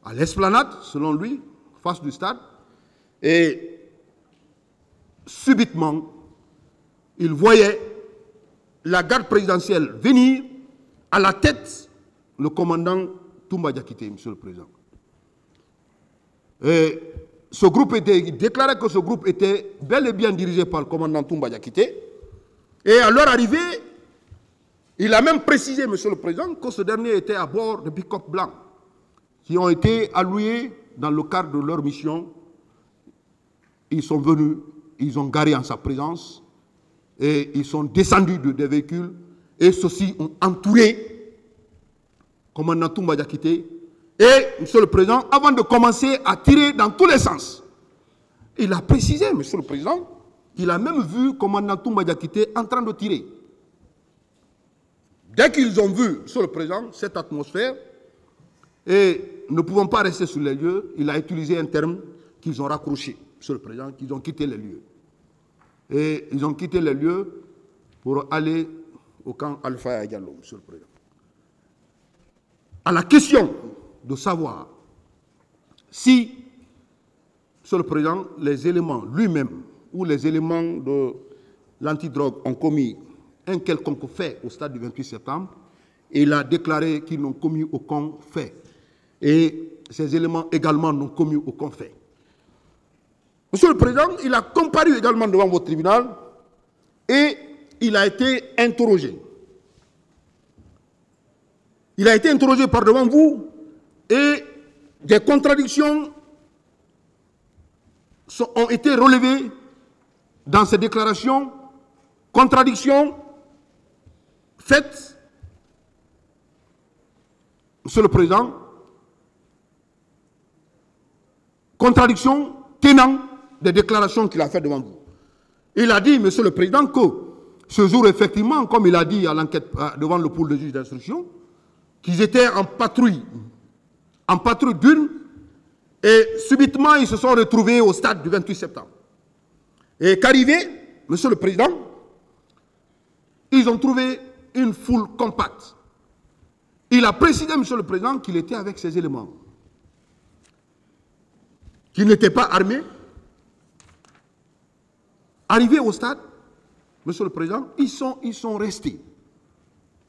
à l'esplanade, selon lui, face du stade, et subitement, il voyait la garde présidentielle venir à la tête le commandant Toumba Diakité, Monsieur le Président. Et ce groupe il déclarait que ce groupe était bel et bien dirigé par le commandant Toumba Diakité. Et à leur arrivée, il a même précisé, Monsieur le Président, que ce dernier était à bord de pick-up blancs qui ont été alloués dans le cadre de leur mission. Ils sont venus, ils ont garé en sa présence et ils sont descendus des véhicules et ceux-ci ont entouré le commandant Toumba Diakité. Et, Monsieur le Président, avant de commencer à tirer dans tous les sens, il a précisé, Monsieur le Président, qu'il a même vu le commandant Toumba Diakité en train de tirer. Dès qu'ils ont vu, Monsieur le Président, cette atmosphère, et ne pouvant pas rester sur les lieux, il a utilisé un terme qu'ils ont raccroché, Monsieur le Président, qu'ils ont quitté les lieux. Et ils ont quitté les lieux pour aller au camp Alpha Diallo, Monsieur le Président. À la question de savoir si, Monsieur le Président, les éléments lui-même ou les éléments de l'antidrogue ont commis un quelconque fait au stade du 28 septembre, et il a déclaré qu'ils n'ont commis aucun fait. Et ces éléments également n'ont commis aucun fait. Monsieur le Président, il a comparu également devant votre tribunal et il a été interrogé. Il a été interrogé par devant vous et des contradictions ont été relevées dans ces déclarations, contradictions faites, Monsieur le Président, contradictions tenant des déclarations qu'il a faites devant vous. Il a dit, Monsieur le Président, que ce jour, effectivement, comme il a dit à l'enquête devant le pôle de juge d'instruction, qu'ils étaient en patrouille d'une, et subitement, ils se sont retrouvés au stade du 28 septembre. Et qu'arrivé, Monsieur le Président, ils ont trouvé une foule compacte. Il a précisé, Monsieur le Président, qu'il était avec ses éléments, qu'il n'était pas armé. Arrivés au stade, Monsieur le Président, ils sont restés.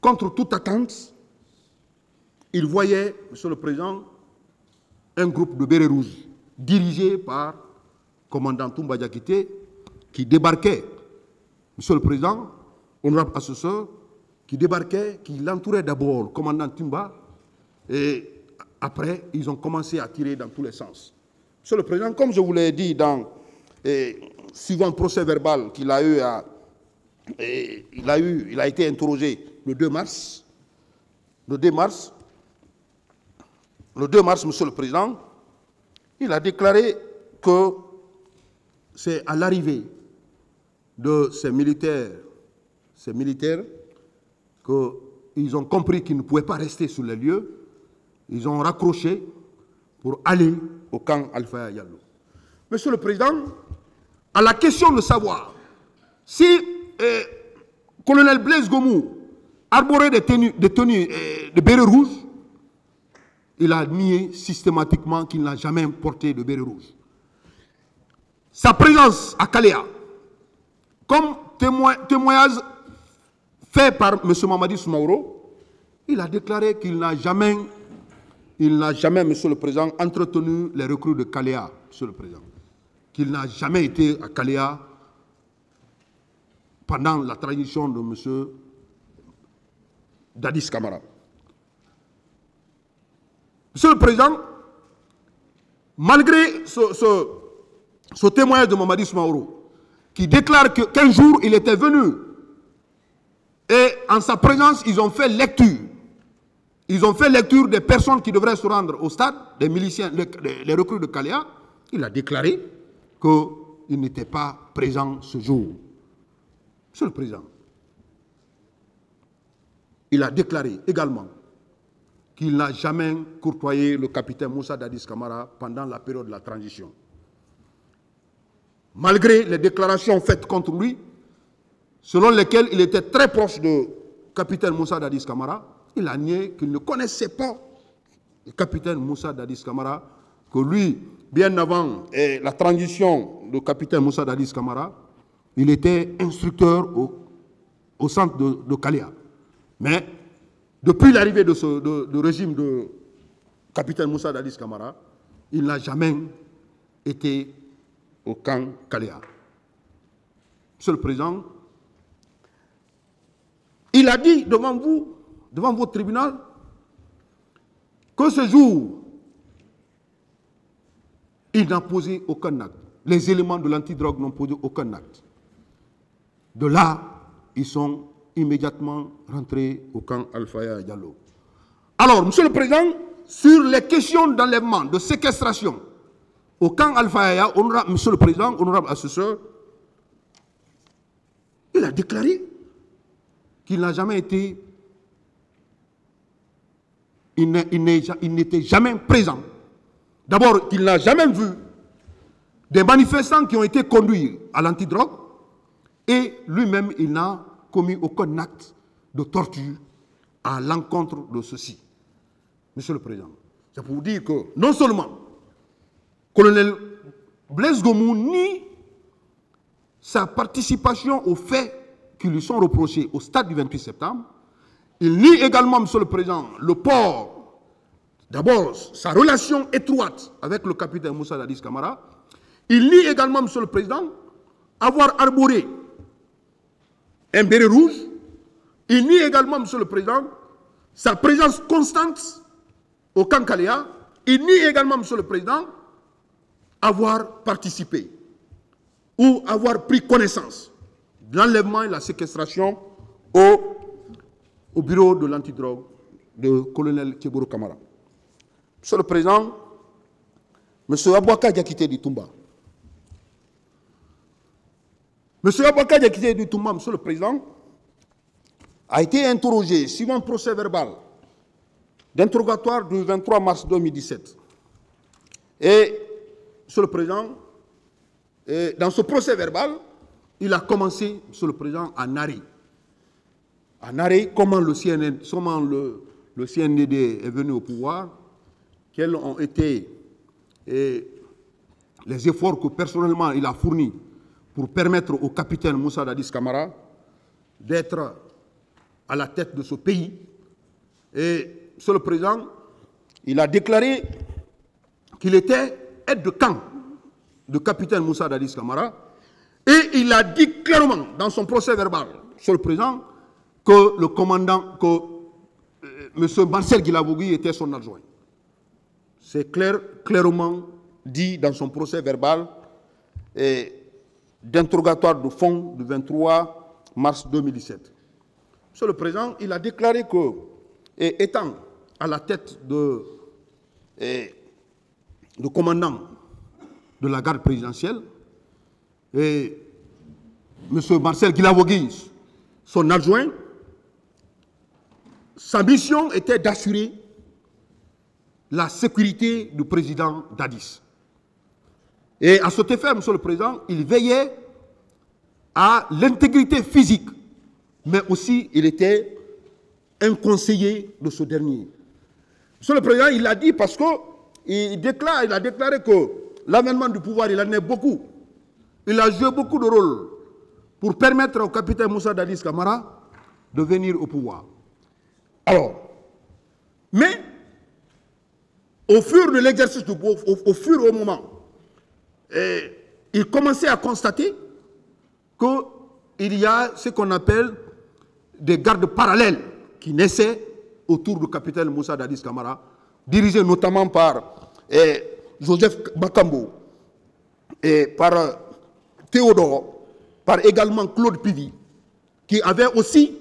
Contre toute attente, ils voyaient, Monsieur le Président, un groupe de bérets rouges dirigé par le commandant Toumba Diakité qui débarquait, Monsieur le Président, honorable assesseur, qui débarquait, qui l'entourait d'abord, le commandant Toumba, et après, ils ont commencé à tirer dans tous les sens. Monsieur le Président, comme je vous l'ai dit suivant le procès verbal qu'il a eu, il a été interrogé le 2 mars. Le 2 mars, Monsieur le Président, il a déclaré que c'est à l'arrivée de ces militaires qu'ils ont compris qu'ils ne pouvaient pas rester sur les lieux. Ils ont raccroché pour aller au camp Alpha Diallo. Monsieur le Président, à la question de savoir si colonel Blaise Gomou arborait des tenues de bérets rouges, il a nié systématiquement qu'il n'a jamais porté de béret rouge. Sa présence à Kaléa, comme témoignage fait par M. Mamadi Soumaoro, il a déclaré qu'il n'a jamais, Monsieur le Président, entretenu les recrues de Kaléa, Monsieur le Président. Qu'il n'a jamais été à Kaléa pendant la transition de M. Dadis Camara. Monsieur le Président, malgré ce témoignage de Mamadi Soumaoro, qui déclare qu'un jour il était venu et en sa présence ils ont fait lecture. Ils ont fait lecture des personnes qui devraient se rendre au stade, des miliciens, les recrues de Kalea. Il a déclaré qu'il n'était pas présent ce jour. Monsieur le Président, il a déclaré également qu'il n'a jamais courtoyé le capitaine Moussa Dadis Camara pendant la période de la transition. Malgré les déclarations faites contre lui, selon lesquelles il était très proche du capitaine Moussa Dadis Camara, il a nié qu'il ne connaissait pas le capitaine Moussa Dadis Camara, que lui, bien avant la transition du capitaine Moussa Dadis Camara, il était instructeur au centre de Kalea. Mais depuis l'arrivée du régime de capitaine Moussa Dadis Camara, il n'a jamais été au camp Kalea. Monsieur le Président, il a dit devant vous, devant votre tribunal, que ce jour, il n'a posé aucun acte. Les éléments de l'antidrogue n'ont posé aucun acte. De là, ils sont immédiatement rentrés au camp Alfaya Diallo. Alors, Monsieur le Président, sur les questions d'enlèvement, de séquestration, au camp Alfaya, Monsieur le Président, honorable assesseur, il a déclaré qu'il n'a jamais été, il n'était jamais présent. D'abord, qu'il n'a jamais vu des manifestants qui ont été conduits à l'antidrogue et lui-même, il n'a commis aucun acte de torture à l'encontre de ceci. Monsieur le Président, c'est pour vous dire que non seulement colonel Blaise Gomou nie sa participation aux faits qui lui sont reprochés au stade du 28 septembre, il nie également, Monsieur le Président, le port, d'abord sa relation étroite avec le capitaine Moussa Dadis Camara, il nie également, Monsieur le Président, avoir arboré un béret rouge, il nie également, Monsieur le Président, sa présence constante au camp Kalea, il nie également, Monsieur le Président, avoir participé ou avoir pris connaissance de l'enlèvement et la séquestration au bureau de l'antidrogue de colonel Keboro Kamara. Monsieur le Président, M. Abouaka Diakité du Toumba. M. Abouaka Diakité du Toumba, Monsieur le Président, a été interrogé suivant le procès verbal d'interrogatoire du 23 mars 2017. Et, Monsieur le Président, dans ce procès verbal, il a commencé, Monsieur le Président, à narrer. À narrer comment le CNDD est venu au pouvoir, quels ont été les efforts que personnellement il a fournis pour permettre au capitaine Moussa Dadis Camara d'être à la tête de ce pays. Et, Monsieur le Président, il a déclaré qu'il était aide de camp du capitaine Moussa Dadis Camara. Et il a dit clairement dans son procès verbal, Monsieur le Président, que le commandant, que M. Marcel Guilabogui était son adjoint. C'est clairement dit dans son procès verbal d'interrogatoire de fond du 23 mars 2017. Monsieur le Président, il a déclaré que, étant à la tête de commandant de la garde présidentielle, et M. Marcel Guilabogui, son adjoint, sa mission était d'assurer la sécurité du président Dadis. Et à cet effet, Monsieur le Président, il veillait à l'intégrité physique, mais aussi il était un conseiller de ce dernier. Monsieur le Président, il l'a dit parce qu'il a déclaré que l'avènement du pouvoir, il en est beaucoup. Il a joué beaucoup de rôles pour permettre au capitaine Moussa Dadis Camara de venir au pouvoir. Alors, mais au fur de l'exercice du pouvoir, au fur et au moment, il commençait à constater qu'il y a ce qu'on appelle des gardes parallèles qui naissaient autour du capitaine Moussa Dadis Camara, dirigés notamment par Joseph Makambo, et par Théodore, par également Claude Pivy, qui avait aussi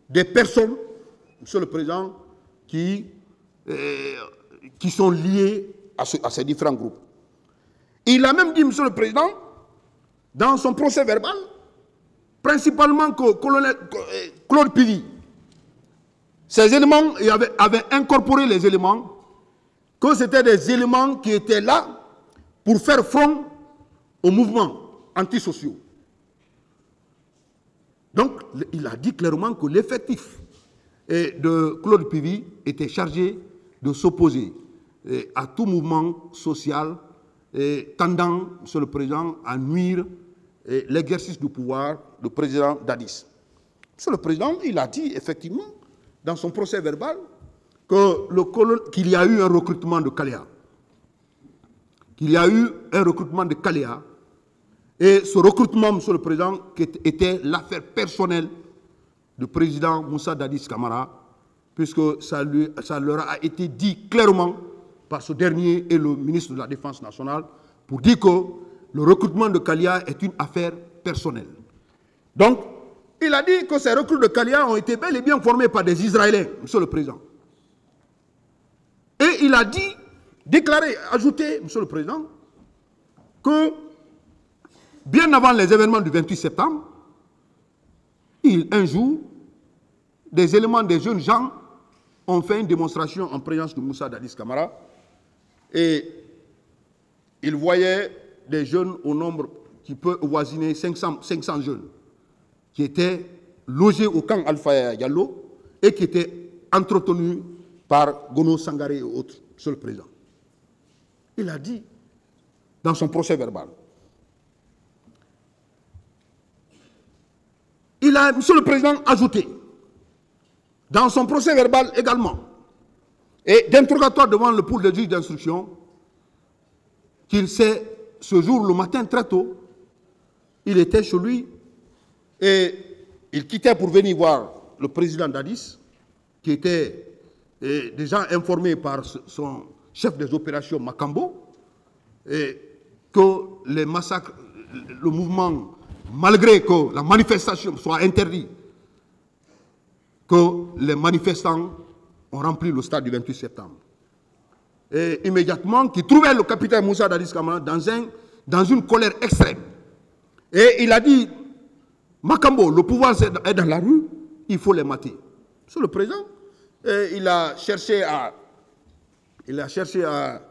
des personnes, Monsieur le Président, qui sont liées à ces différents groupes. Il a même dit, Monsieur le Président, dans son procès verbal, principalement que Claude Pivy, ces éléments, il avait incorporé les éléments, que c'était des éléments qui étaient là pour faire front aux mouvements antisociaux. Donc, il a dit clairement que l'effectif de Claude Pivy était chargé de s'opposer à tout mouvement social tendant, Monsieur le Président, à nuire l'exercice du pouvoir du président Dadis. Monsieur le Président, il a dit effectivement, dans son procès verbal, qu'il y a eu un recrutement de Kalea. Qu'il y a eu un recrutement de Kalea. Et ce recrutement, Monsieur le Président, était l'affaire personnelle du président Moussa Dadis Camara, puisque ça leur a été dit clairement par ce dernier et le ministre de la Défense nationale, pour dire que le recrutement de Kalea est une affaire personnelle. Donc, il a dit que ces recrues de Kalea ont été bel et bien formés par des Israéliens, Monsieur le Président. Et il a dit, déclaré, ajouté, Monsieur le Président, que bien avant les événements du 28 septembre, un jour, des éléments des jeunes gens ont fait une démonstration en présence de Moussa Dadis Camara et ils voyaient des jeunes au nombre qui peut avoisiner 500 jeunes qui étaient logés au camp Alpha Diallo et qui étaient entretenus par Gono Sangaré et autres, Monsieur le Président. Il a dit dans son procès verbal. Il a, Monsieur le Président, ajouté dans son procès verbal également et d'interrogatoire devant le pool de juge d'instruction qu'il sait ce jour, le matin très tôt, il était chez lui et il quittait pour venir voir le président Dadis qui était déjà informé par son chef des opérations Makambo et que les massacres, le mouvement, malgré que la manifestation soit interdite, que les manifestants ont rempli le stade du 28 septembre. Et immédiatement, qui trouvait le capitaine Moussa Dadis Camara dans une colère extrême. Et il a dit, Makambo, le pouvoir est dans la rue, il faut les mater. Monsieur le Président, il a cherché à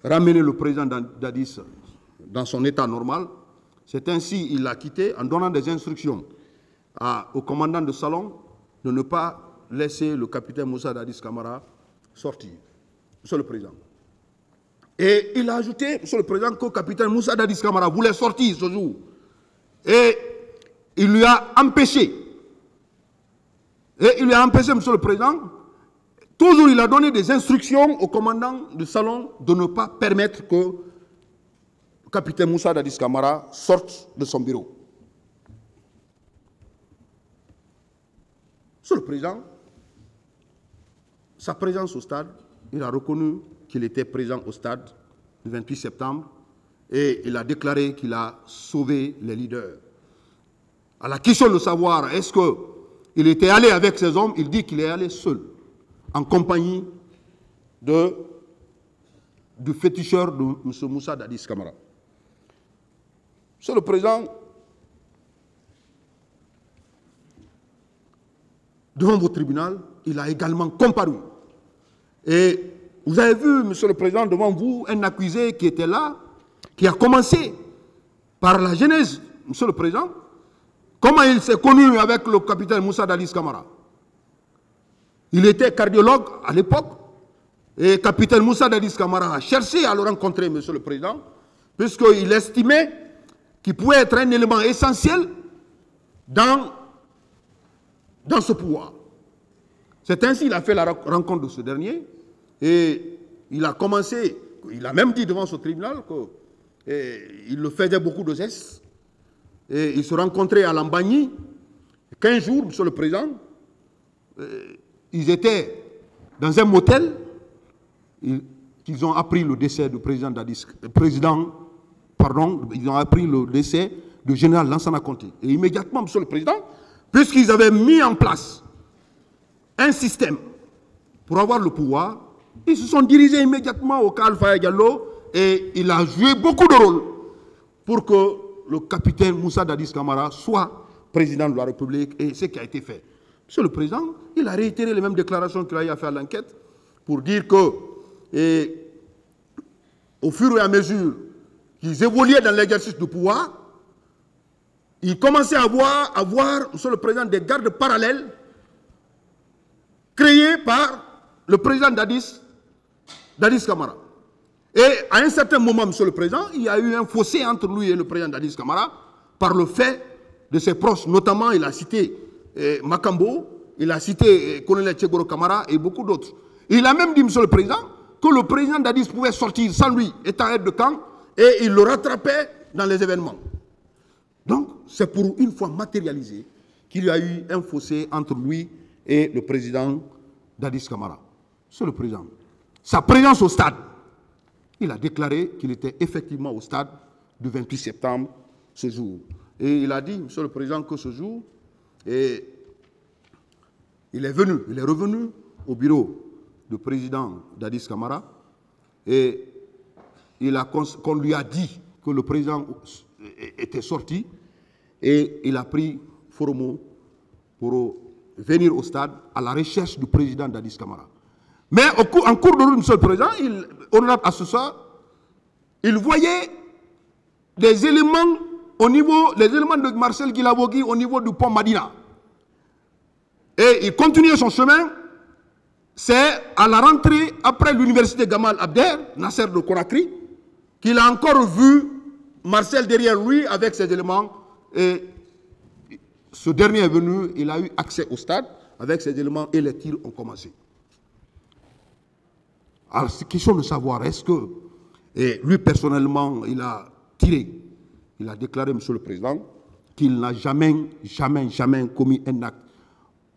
ramener le président Dadis dans son état normal. C'est ainsi qu'il l'a quitté en donnant des instructions au commandant de salon de ne pas laisser le capitaine Moussa Dadis Camara sortir. Monsieur le Président. Et il a ajouté, Monsieur le Président, que le capitaine Moussa Dadis Camara voulait sortir ce jour. Et il lui a empêché. Monsieur le Président. Toujours, il a donné des instructions au commandant du salon de ne pas permettre que le capitaine Moussa Dadis Camara sorte de son bureau. Monsieur le Président, sa présence au stade, il a reconnu qu'il était présent au stade le 28 septembre et il a déclaré qu'il a sauvé les leaders. À la question de savoir est-ce qu'il était allé avec ses hommes, il dit qu'il est allé seul, en compagnie du féticheur de M. Moussa Dadis Camara. Monsieur le Président, devant votre tribunal, il a également comparu. Et vous avez vu, Monsieur le Président, devant vous, un accusé qui était là, qui a commencé par la genèse, Monsieur le Président, comment il s'est connu avec le capitaine Moussa Dadis Camara. Il était cardiologue à l'époque, et le capitaine Moussa Dadis Camara a cherché à le rencontrer, Monsieur le Président, puisqu'il estimait qu'il pouvait être un élément essentiel dans ce pouvoir. C'est ainsi qu'il a fait la rencontre de ce dernier, et il a commencé, il a même dit devant ce tribunal qu'il le faisait beaucoup de gestes, et ils se rencontraient à Lambagny, 15 jours, Monsieur le Président, ils étaient dans un motel, qu'ils ont appris le décès du président ils ont appris le décès du général Lansana Conté. Et immédiatement, Monsieur le Président, puisqu'ils avaient mis en place un système pour avoir le pouvoir, ils se sont dirigés immédiatement au cas Alpha Diallo et il a joué beaucoup de rôle pour que le capitaine Moussa Dadis Camara soit président de la République, et c'est ce qui a été fait. Monsieur le Président, il a réitéré les mêmes déclarations qu'il a eu à faire à l'enquête pour dire que, au fur et à mesure qu'ils évoluaient dans l'exercice du pouvoir, ils commençaient à avoir, Monsieur le Président, des gardes parallèles créés par le président Dadis Camara. Et à un certain moment, Monsieur le Président, il y a eu un fossé entre lui et le président Dadis Camara par le fait de ses proches. Notamment, il a cité Makambo, il a cité colonel Tchegoro Camara et beaucoup d'autres. Il a même dit, Monsieur le Président, que le président Dadis pouvait sortir sans lui, étant aide de camp, et il le rattrapait dans les événements. Donc, c'est pour une fois matérialisé qu'il y a eu un fossé entre lui et le président Dadis Camara. Monsieur le Président, sa présence au stade, il a déclaré qu'il était effectivement au stade du 28 septembre, ce jour. Et il a dit, Monsieur le Président, que ce jour, il est revenu au bureau du président Dadis Camara et qu'on lui a dit que le président était sorti et il a pris Foromo pour venir au stade à la recherche du président Dadis Camara. Mais en cours de route, Monsieur le Président, à ce soir, il voyait des éléments les éléments de Marcel Guilabogui au niveau du pont Madina. Et il continuait son chemin. C'est à la rentrée, après l'université Gamal Abdel, Nasser de Conakry, qu'il a encore vu Marcel derrière lui avec ces éléments. Et ce dernier est venu, il a eu accès au stade avec ces éléments et les tirs ont commencé. Alors, c'est question de savoir, est-ce que, et lui personnellement, il a tiré. Il a déclaré, Monsieur le Président, qu'il n'a jamais commis un acte.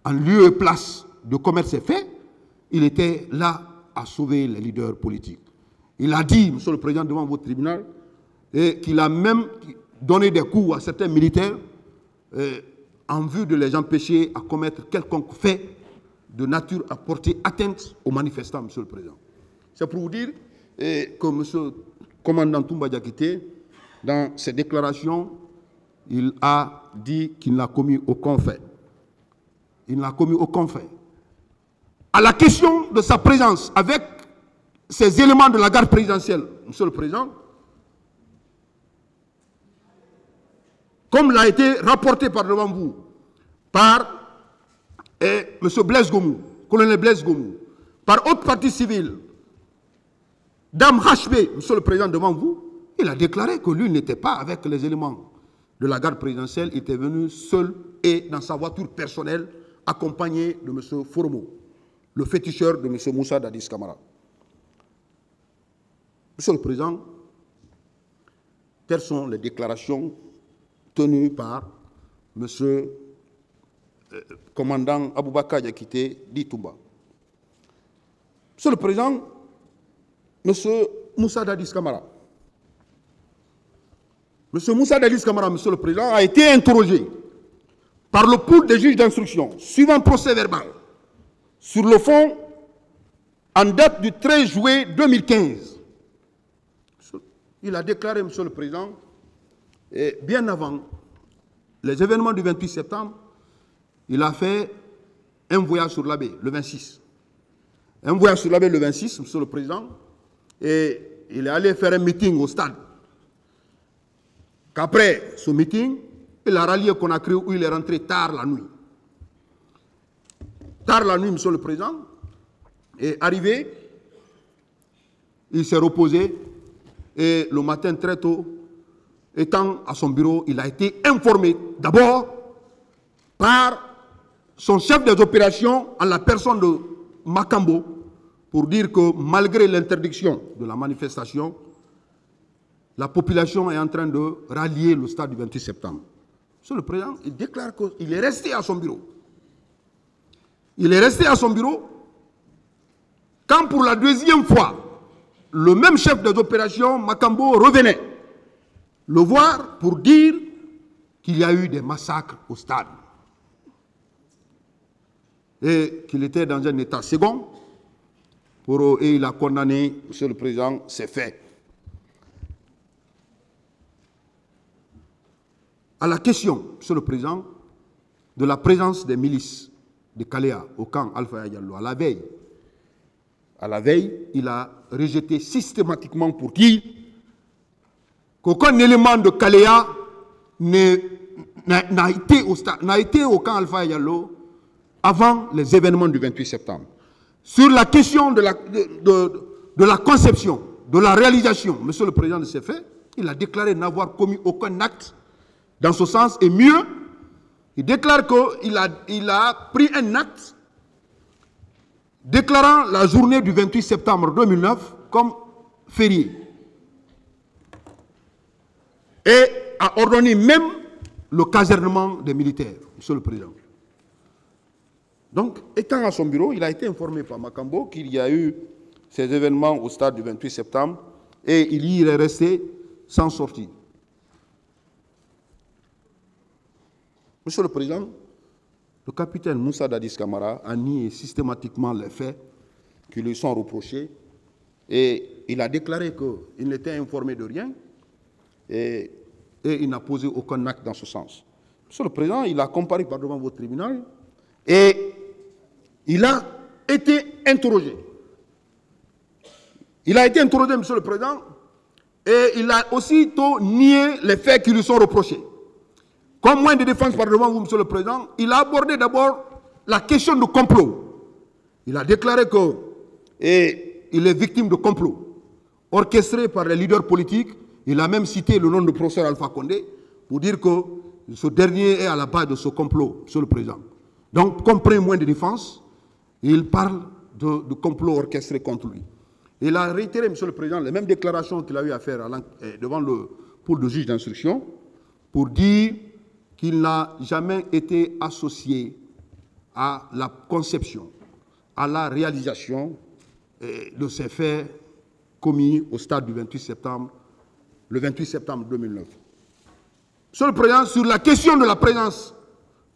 En lieu et place de commettre ces faits, il était là à sauver les leaders politiques. Il a dit, Monsieur le Président, devant votre tribunal, qu'il a même donné des coups à certains militaires en vue de les empêcher à commettre quelconque fait de nature à porter atteinte aux manifestants, Monsieur le Président. C'est pour vous dire que Monsieur le commandant Toumba Diakité, dans ses déclarations, il a dit qu'il n'a commis aucun fait. Il n'a commis aucun fait. À la question de sa présence avec ces éléments de la garde présidentielle, Monsieur le Président, comme l'a été rapporté par devant vous, par M. Blaise Gomou, colonel Blaise Gomou, par haute partie civile, Dame HB, Monsieur le Président, devant vous, il a déclaré que lui n'était pas avec les éléments de la garde présidentielle, il était venu seul et dans sa voiture personnelle, accompagné de M. Foromo, le féticheur de M. Moussa Dadis Camara. Monsieur le Président, quelles sont les déclarations tenues par M. commandant Aboubakar Diakité d'Itoumba? Monsieur le Président, M. Moussa Dadis Camara, Monsieur le Président, a été interrogé par le pool des juges d'instruction, suivant procès verbal, sur le fond, en date du 13 juillet 2015. Il a déclaré, Monsieur le Président, et bien avant les événements du 28 septembre, il a fait un voyage sur la baie, le 26. Un voyage sur la baie le 26, Monsieur le Président, et il est allé faire un meeting au stade. Qu'après ce meeting, il a rallié Conakry où il est rentré tard la nuit. Tard la nuit, Monsieur le Président, est arrivé, il s'est reposé et le matin très tôt, étant à son bureau, il a été informé d'abord par son chef des opérations en la personne de Makambo pour dire que malgré l'interdiction de la manifestation, la population est en train de rallier le stade du 28 septembre. Monsieur le Président, il déclare qu'il est resté à son bureau. Il est resté à son bureau quand pour la deuxième fois, le même chef des opérations, Makambo, revenait le voir pour dire qu'il y a eu des massacres au stade et qu'il était dans un état second et il a condamné, Monsieur le Président, ces faits. À la question, Monsieur le Président, de la présence des milices de Kalea au camp Alpha Diallo à la veille, il a rejeté systématiquement pour dire qu'aucun élément de Kalea n'a été au camp Alpha Diallo avant les événements du 28 septembre. Sur la question de la conception, de la réalisation, Monsieur le Président, de ces faits, il a déclaré n'avoir commis aucun acte dans ce sens, et mieux, il déclare qu'il a pris un acte déclarant la journée du 28 septembre 2009 comme férié et a ordonné même le casernement des militaires, Monsieur le Président. Donc, étant à son bureau, il a été informé par Makambo qu'il y a eu ces événements au stade du 28 septembre et il y est resté sans sortir. Monsieur le Président, le capitaine Moussa Dadis Camara a nié systématiquement les faits qui lui sont reprochés et il a déclaré qu'il n'était informé de rien et il n'a posé aucun acte dans ce sens. Monsieur le Président, il a comparé devant votre tribunal et il a été interrogé. Il a été interrogé, Monsieur le Président, et il a aussitôt nié les faits qui lui sont reprochés. Comme moyen de défense par devant vous, Monsieur le Président, il a abordé d'abord la question de complot. Il a déclaré qu'il est victime de complot, orchestré par les leaders politiques. Il a même cité le nom du professeur Alpha Condé pour dire que ce dernier est à la base de ce complot, Monsieur le Président. Donc, comme premier moyen de défense, il parle de complot orchestré contre lui. Il a réitéré, Monsieur le Président, les mêmes déclarations qu'il a eu à faire devant le pôle de juge d'instruction pour dire qu'il n'a jamais été associé à la conception, à la réalisation de ces faits commis au stade du 28 septembre, le 28 septembre 2009. Monsieur le Président, sur la question de la présence,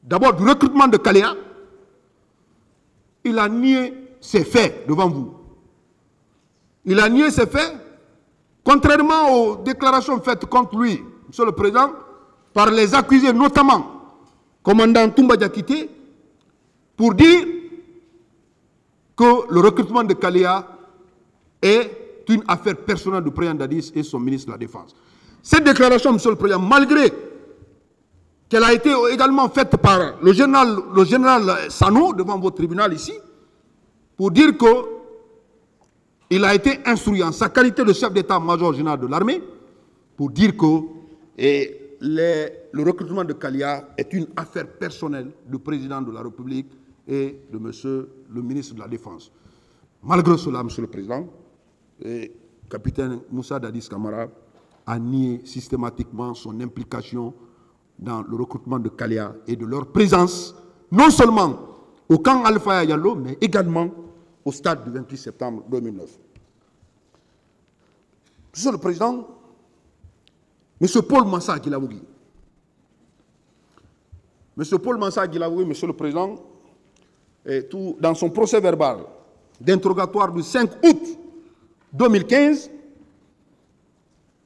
d'abord du recrutement de Kalea, il a nié ces faits devant vous. Il a nié ces faits, contrairement aux déclarations faites contre lui, Monsieur le Président, par les accusés, notamment commandant Toumba Diakité, pour dire que le recrutement de Kalea est une affaire personnelle du président Dadis et son ministre de la Défense. Cette déclaration, Monsieur le Président, malgré qu'elle a été également faite par le général Sano devant votre tribunal ici, pour dire qu'il a été instruit en sa qualité de chef d'état-major général de l'armée, pour dire que le recrutement de Kalea est une affaire personnelle du président de la République et de monsieur le ministre de la Défense. Malgré cela, Monsieur le Président, le capitaine Moussa Dadis Camara a nié systématiquement son implication dans le recrutement de Kalea et de leur présence, non seulement au camp Alpha Diallo, mais également au stade du 28 septembre 2009. Monsieur le Président, Monsieur Paul Massa Guilaougui. Monsieur Paul Massa Guilaougui, Monsieur le Président, dans son procès verbal d'interrogatoire du 5 août 2015,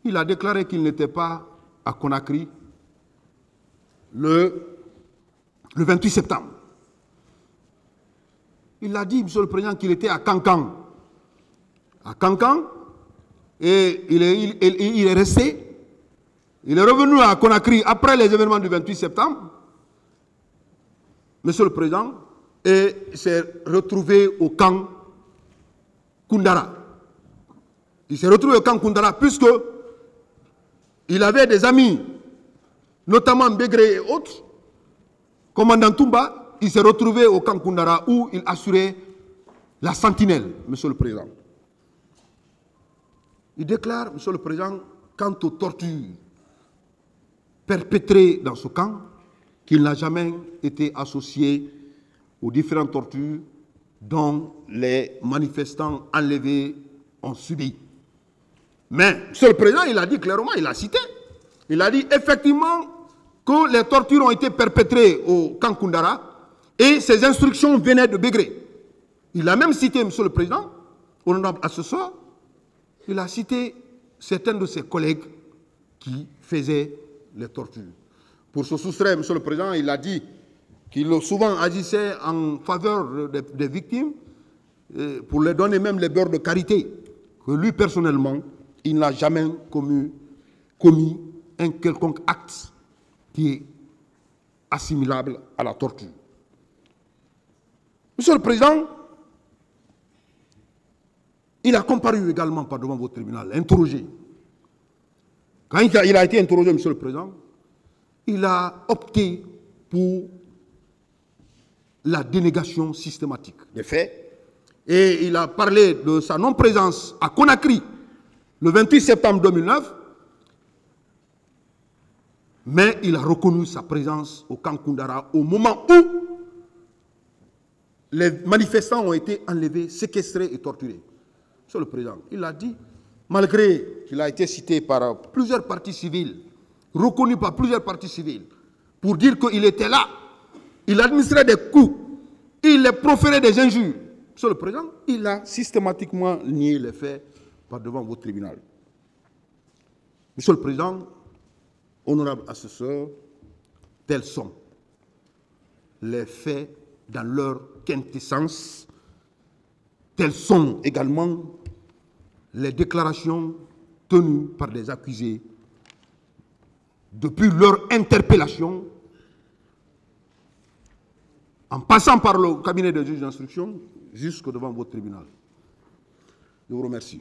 il a déclaré qu'il n'était pas à Conakry le 28 septembre. Il a dit, Monsieur le Président, qu'il était à Cancan. À Cancan, et il est resté. Il est revenu à Conakry après les événements du 28 septembre, Monsieur le Président, et s'est retrouvé au camp Koundara. Il s'est retrouvé au camp Koundara puisque il avait des amis, notamment Bégré et autres, commandant Toumba. Il s'est retrouvé au camp Koundara où il assurait la sentinelle, Monsieur le Président. Il déclare, Monsieur le Président, quant aux tortures perpétrées dans ce camp, qu'il n'a jamais été associé aux différentes tortures dont les manifestants enlevés ont subi. Mais, Monsieur le Président, il a dit clairement, il a cité. Il a dit effectivement que les tortures ont été perpétrées au camp Koundara et ces instructions venaient de Bégré. Il a même cité, Monsieur le Président, honorable assesseur, il a cité certains de ses collègues qui faisaient les tortures. Pour se soustraire, Monsieur le Président, il a dit qu'il souvent agissait en faveur des victimes, pour leur donner même les beurres de karité, que lui personnellement, il n'a jamais commis un quelconque acte qui est assimilable à la torture. Monsieur le Président, il a comparu également devant votre tribunal, interrogé. Quand il a été interrogé, Monsieur le Président, il a opté pour la dénégation systématique des faits et il a parlé de sa non-présence à Conakry le 28 septembre 2009, mais il a reconnu sa présence au camp Koundara au moment où les manifestants ont été enlevés, séquestrés et torturés. Monsieur le Président, il a dit, malgré qu'il a été cité par plusieurs partis civils, reconnu par plusieurs partis civils, pour dire qu'il était là, il administrait des coups, il proférait des injures. Monsieur le Président, il a systématiquement nié les faits devant votre tribunal. Monsieur le Président, honorable assesseur, tels sont les faits dans leur quintessence, telles sont également les déclarations tenues par les accusés depuis leur interpellation, en passant par le cabinet de juge d'instruction, jusque devant votre tribunal. Je vous remercie.